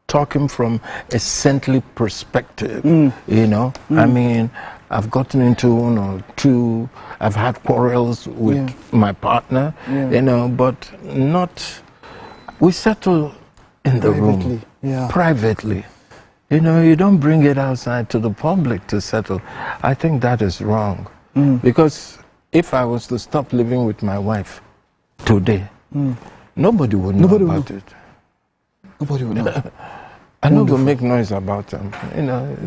talking from a saintly perspective, I mean, I've gotten into one or two, I've had quarrels with my partner, but we settle in the room, privately. You don't bring it outside to the public to settle. I think that is wrong. Because if I was to stop living with my wife today, nobody would know about it. Nobody would know. I'm not going to make noise about them.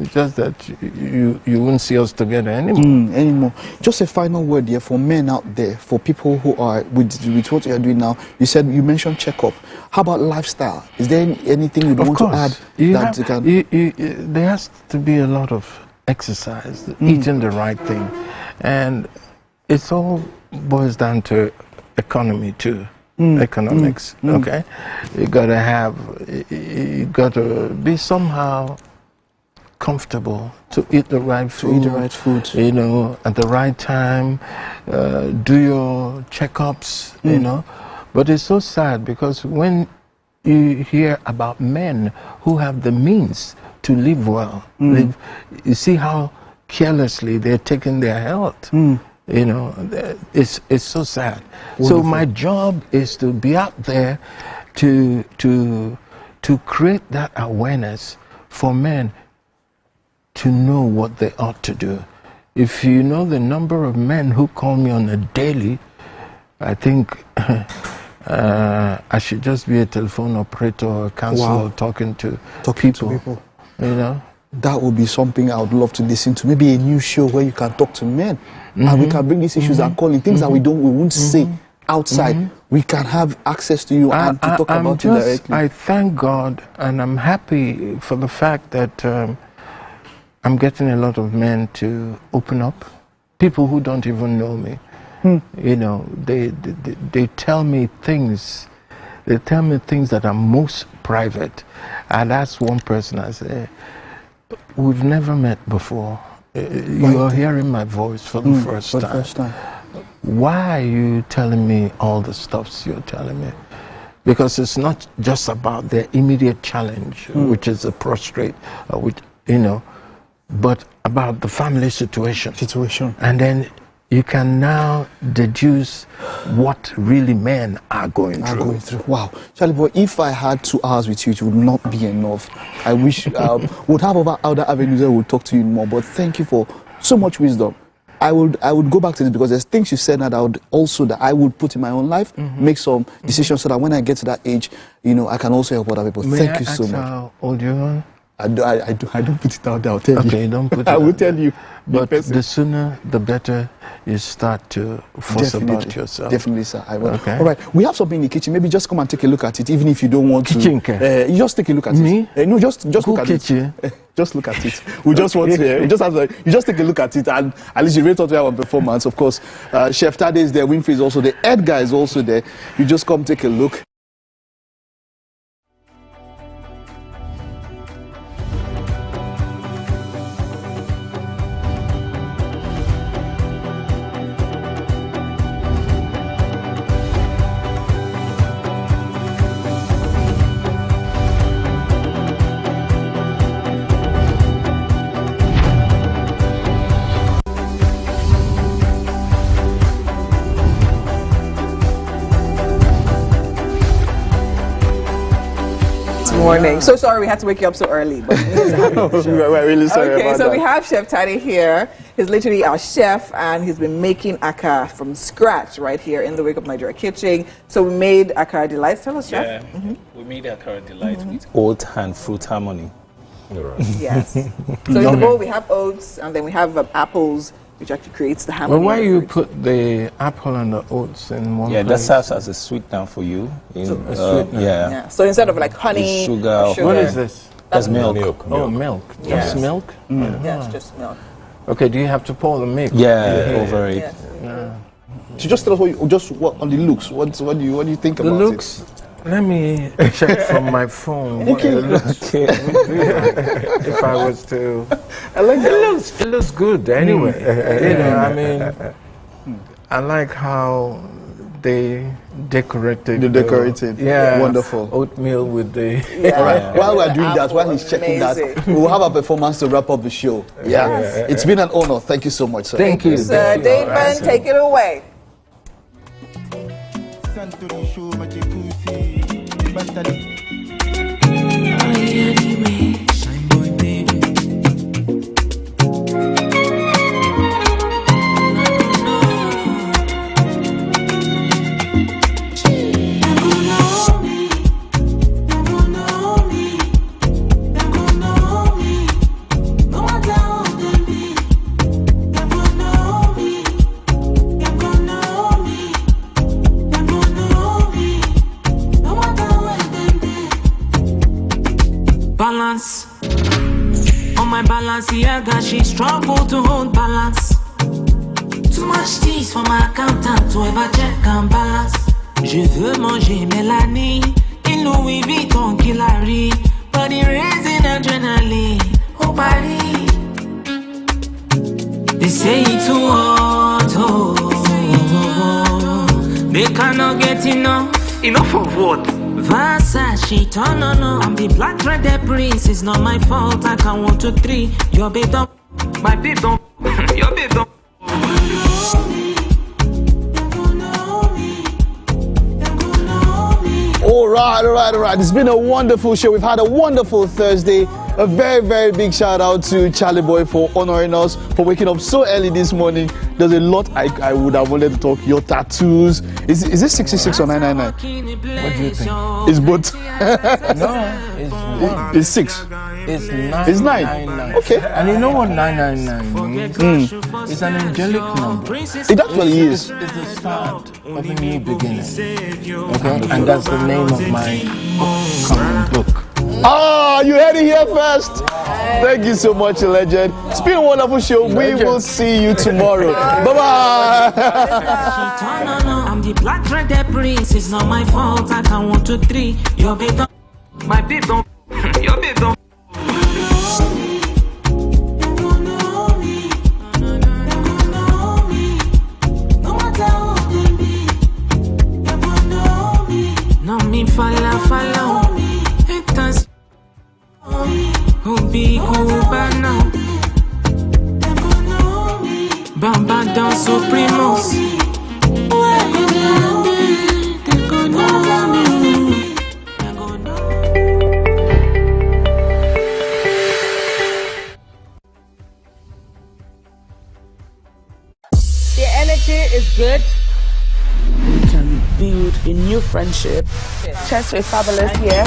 It's just that you won't see us together anymore. Just a final word here for men out there, for people who are with what you are doing now. You mentioned checkup. How about lifestyle? Is there anything you'd want to add? There has to be a lot of exercise, eating the right thing, and it all boils down to economy too. Economics, okay? You gotta be somehow comfortable to eat the right food. At the right time, do your checkups, But it's so sad because when you hear about men who have the means to live well, you see how carelessly they're taking their health. It's so sad. Wonderful. So my job is to be out there to create that awareness for men to know what they ought to do. If you know the number of men who call me on a daily, I think I should just be a telephone operator or a counselor talking to people. That would be something I would love to listen to. Maybe a new show where you can talk to men and we can bring these issues and call in things that we won't say outside. We can have access to you and to talk about it directly. I thank God and I'm happy for the fact that I'm getting a lot of men to open up. People who don't even know me. They tell me things. They tell me things that are most private. And that's one person I say, we've never met before. You are hearing my voice for the first time. Why are you telling me all the stuffs you're telling me? Because it's not just about their immediate challenge, which is a prostrate, but about the family situation. And then you can now deduce what really men are going through. Wow. Charly Boy, if I had 2 hours with you, it would not be enough. I wish would have other avenues that would talk to you more, but thank you for so much wisdom. I would go back to this because there's things you said that I would put in my own life, make some decisions so that when I get to that age, I can also help other people. Thank you so much. How old you are? I don't put it out there, I'll tell you. Okay, don't put it I will tell you. But the sooner, the better you start to force about yourself. Definitely, sir. I will. Okay. All right, we have something in the kitchen. Maybe just come and take a look at it, even if you don't want kitchen to. You just take a look at it. No, just look at it. Just look at it. We just want to. You just take a look at it, and at least you rate out our performance. Of course, Chef Tade is there. Winfrey is also there. Edgar is also there. You just come take a look. morning. So sorry we had to wake you up so early, but we're really sorry okay, about so that. we have Chef Tade here. He's literally our chef, and he's been making akara from scratch right here in the Wake Up Nigeria kitchen. So we made akara delights. Tell us, Chef. Yeah, we made akara delights with oat and fruit harmony. Yes. So in the bowl we have oats, and then we have apples, which actually creates the harmony. Well, why you put the apple and the oats in one Yeah, that place? serves as a sweetener for you. Yeah. So instead of like honey, sugar. sugar. What is this? That's milk. Oh, milk. Yes. Just milk? Yes, just milk. Okay, do you have to pour the milk? Over it. Yes. So just tell us what on the looks. What do you think The about looks. Let me check from my phone. What it looks. If I was to, it looks good anyway. You know, I mean, I like how they decorated. The decorated. Yeah, Wonderful. Oatmeal with the. All right. While we're doing that, while he's checking that, we will have a performance to wrap up the show. Yeah. It's been an honor. Thank you so much, sir. Thank you. Sir David, take it away. Balance on my balance, yeah, God, she struggle to hold balance. Too much tease for my accountant to ever check and balance. Je veux manger Mélanie in Louis Vuitton Killary, body raising adrenaline. Oh, body. They say it's too hot, they cannot get enough. Enough of what? Versace, turn on. I'm the black threaded prince. It's not my fault. I can 1, 2, 3. Your babe don't. My babe don't. Your babe don't. All right. It's been a wonderful show. We've had a wonderful Thursday. A very, very big shout out to Charly Boy for honoring us, for waking up so early this morning. There's a lot I would have wanted to talk. Your tattoos. Is it 66 or 999? What do you think? It's both. No, it's one. It's 6. It's 9. It's 9. Okay. And you know what 999 means? It's an angelic number. It actually is. It's the start of a new beginning. Okay? And that's the name of my upcoming book. Ah, you heard it here first. Thank you so much, legend. It's been a wonderful show. We will see you tomorrow. Bye-bye. I'm the black threaded prince. It's not my fault. I can 1, 2, 3. Your babe don't. My babe don't. Your babe don't. No me follow. It's Obi Cubano Bamba Don Supremos. The energy is good. We can build a new friendship. Chess with Fabulous here.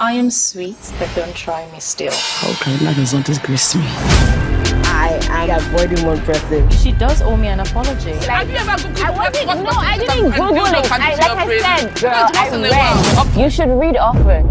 I am sweet, but don't try me still. How can you not disgrace me? I am avoiding one person. She does owe me an apology. Have you ever Googled I didn't Google it. Like I said, girl, I read. You should read often.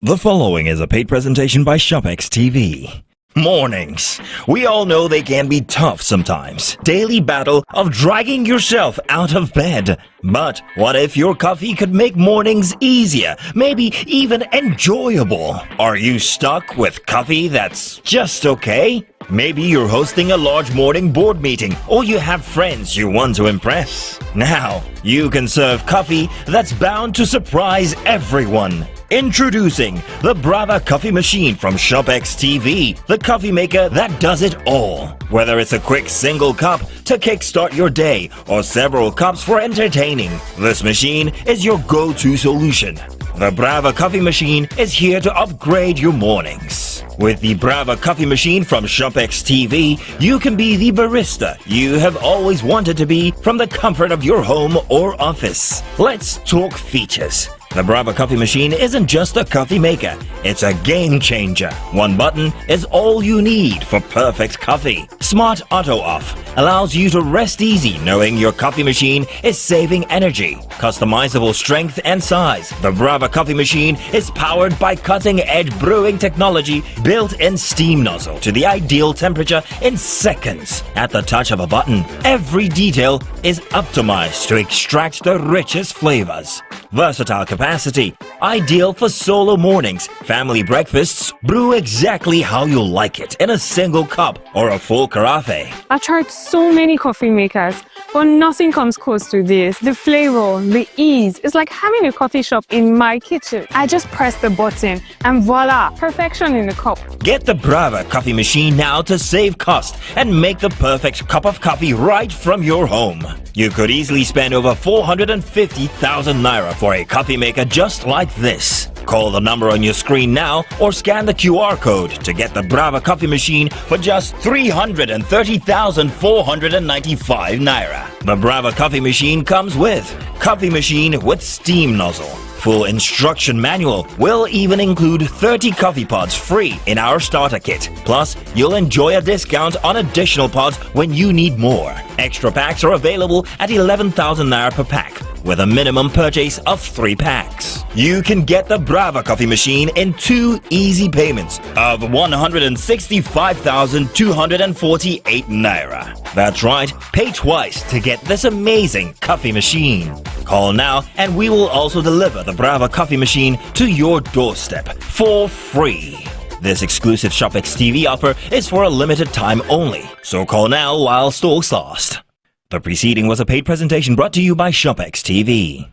The following is a paid presentation by ShopX TV. Mornings. We all know they can be tough sometimes. Daily battle of dragging yourself out of bed. But what if your coffee could make mornings easier, maybe even enjoyable? Are you stuck with coffee that's just okay? Maybe you're hosting a large morning board meeting, or you have friends you want to impress. Now, you can serve coffee that's bound to surprise everyone. Introducing the Brava coffee machine from ShopX TV, the coffee maker that does it all. Whether it's a quick single cup to kickstart your day or several cups for entertaining, this machine is your go-to solution. The Brava coffee machine is here to upgrade your mornings. With the Brava coffee machine from ShopX TV, you can be the barista you have always wanted to be from the comfort of your home or office. Let's talk features. The Brava coffee machine isn't just a coffee maker, it's a game changer. One button is all you need for perfect coffee. Smart Auto Off allows you to rest easy knowing your coffee machine is saving energy. Customizable strength and size. The Brava coffee machine is powered by cutting-edge brewing technology, built-in steam nozzle to the ideal temperature in seconds. At the touch of a button, every detail is optimized to extract the richest flavors. Versatile capacity, ideal for solo mornings, family breakfasts. Brew exactly how you like it in a single cup or a full carafe. I've tried so many coffee makers, but nothing comes close to this. The flavor, the ease, it's like having a coffee shop in my kitchen. I just press the button and voila, perfection in a cup. Get the Brava coffee machine now to save cost and make the perfect cup of coffee right from your home. You could easily spend over 450,000 naira for a coffee maker just like this. Call the number on your screen now or scan the QR code to get the Brava coffee machine for just 330,495 naira. The Brava coffee machine comes with coffee machine with steam nozzle. Full instruction manual will even include 30 coffee pods free in our starter kit. Plus, you'll enjoy a discount on additional pods when you need more. Extra packs are available at 11,000 naira per pack, with a minimum purchase of 3 packs. You can get the Brava coffee machine in 2 easy payments of 165,248 naira. That's right, pay twice to get this amazing coffee machine. Call now and we will also deliver the Brava coffee machine to your doorstep for free. This exclusive ShopX TV offer is for a limited time only, so call now while stocks last. The preceding was a paid presentation brought to you by ShopX TV.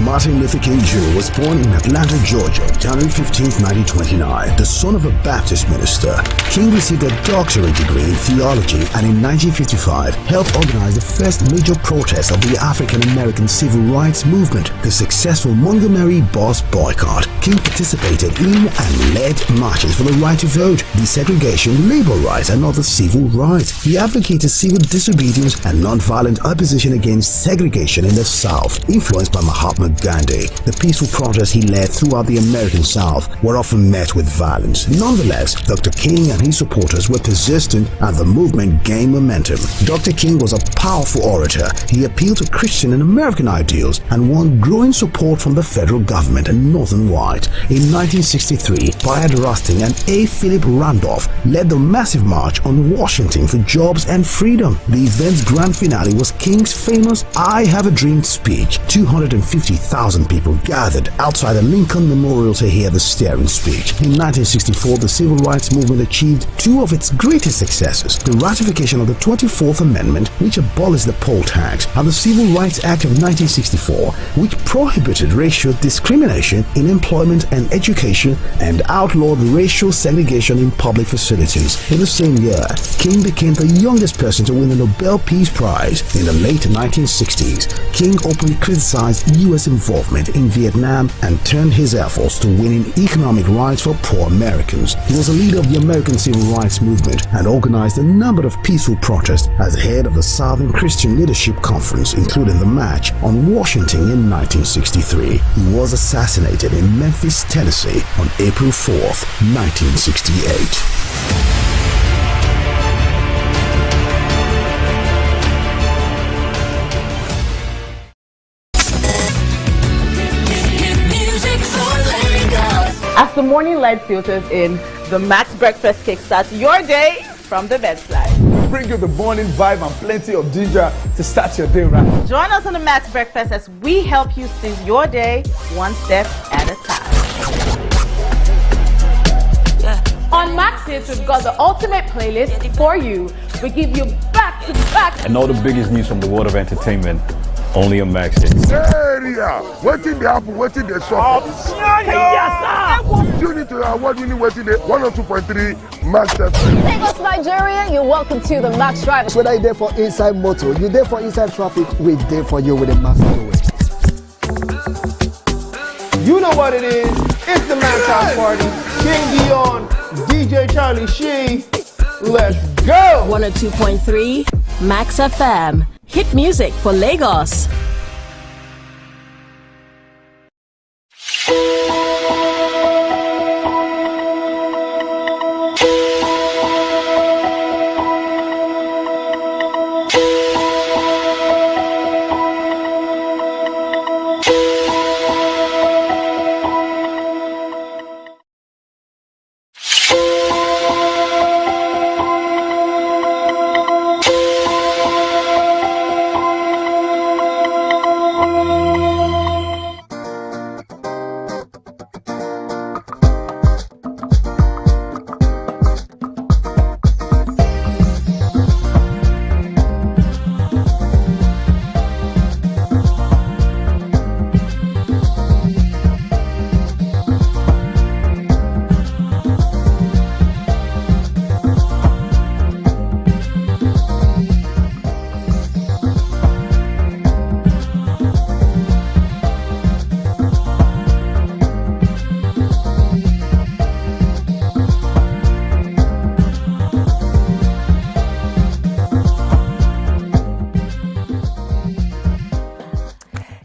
Martin Luther King Jr. was born in Atlanta, Georgia, January 15, 1929. The son of a Baptist minister, King received a doctorate degree in theology and in 1955 helped organize the first major protest of the African American civil rights movement, the successful Montgomery bus boycott. King participated in and led marches for the right to vote, desegregation, labor rights, and other civil rights. He advocated civil disobedience and nonviolent opposition against segregation in the South, influenced by Mahatma Gandhi. The peaceful protests he led throughout the American South were often met with violence. Nonetheless, Dr. King and his supporters were persistent and the movement gained momentum. Dr. King was a powerful orator. He appealed to Christian and American ideals and won growing support from the federal government and Northern White. In 1963, Bayard Rustin and A. Philip Randolph led the massive march on Washington for jobs and freedom. The event's grand finale was King's famous I Have a Dream speech. 250,000 people gathered outside the Lincoln Memorial to hear the stirring speech. In 1964, the civil rights movement achieved 2 of its greatest successes: the ratification of the 24th Amendment, which abolished the poll tax, and the Civil Rights Act of 1964, which prohibited racial discrimination in employment and education and outlawed racial segregation in public facilities. In the same year, King became the youngest person to win the Nobel Peace Prize. In the late 1960s, King openly criticized U.S. involvement in Vietnam and turned his efforts to winning economic rights for poor Americans. He was a leader of the American Civil Rights Movement and organized a number of peaceful protests as head of the Southern Christian Leadership Conference, including the March on Washington in 1963. He was assassinated in Memphis, Tennessee on April 4th, 1968. As the morning light filters in, the Max Breakfast kickstarts your day from the bedside. We bring you the morning vibe and plenty of ginger to start your day right. Join us on the Max Breakfast as we help you seize your day one step at a time. Yeah. On Max Hits, we've got the ultimate playlist for you. We give you back-to-back. And all the biggest news from the world of entertainment, only on Max Hits. Area, waiting the apple, waiting the shop. You need to award winning waiting the 102.3 Max FM. Lagos, Nigeria, you're welcome to the Max Drive. Whether you're there for inside motor, you're there for inside traffic, we're there for you with a Max Highway. You know what it is. It's the Max House Party. King Dion, DJ Charlie Shee. Let's go. 102.3 Max FM. Hit music for Lagos.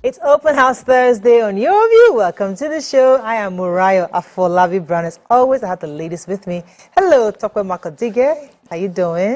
It's Open House Thursday on Your View. Welcome to the show. I am Murayo Afolabi Brown. As always, I have the ladies with me. Hello, Tokwe Makodige. How you doing?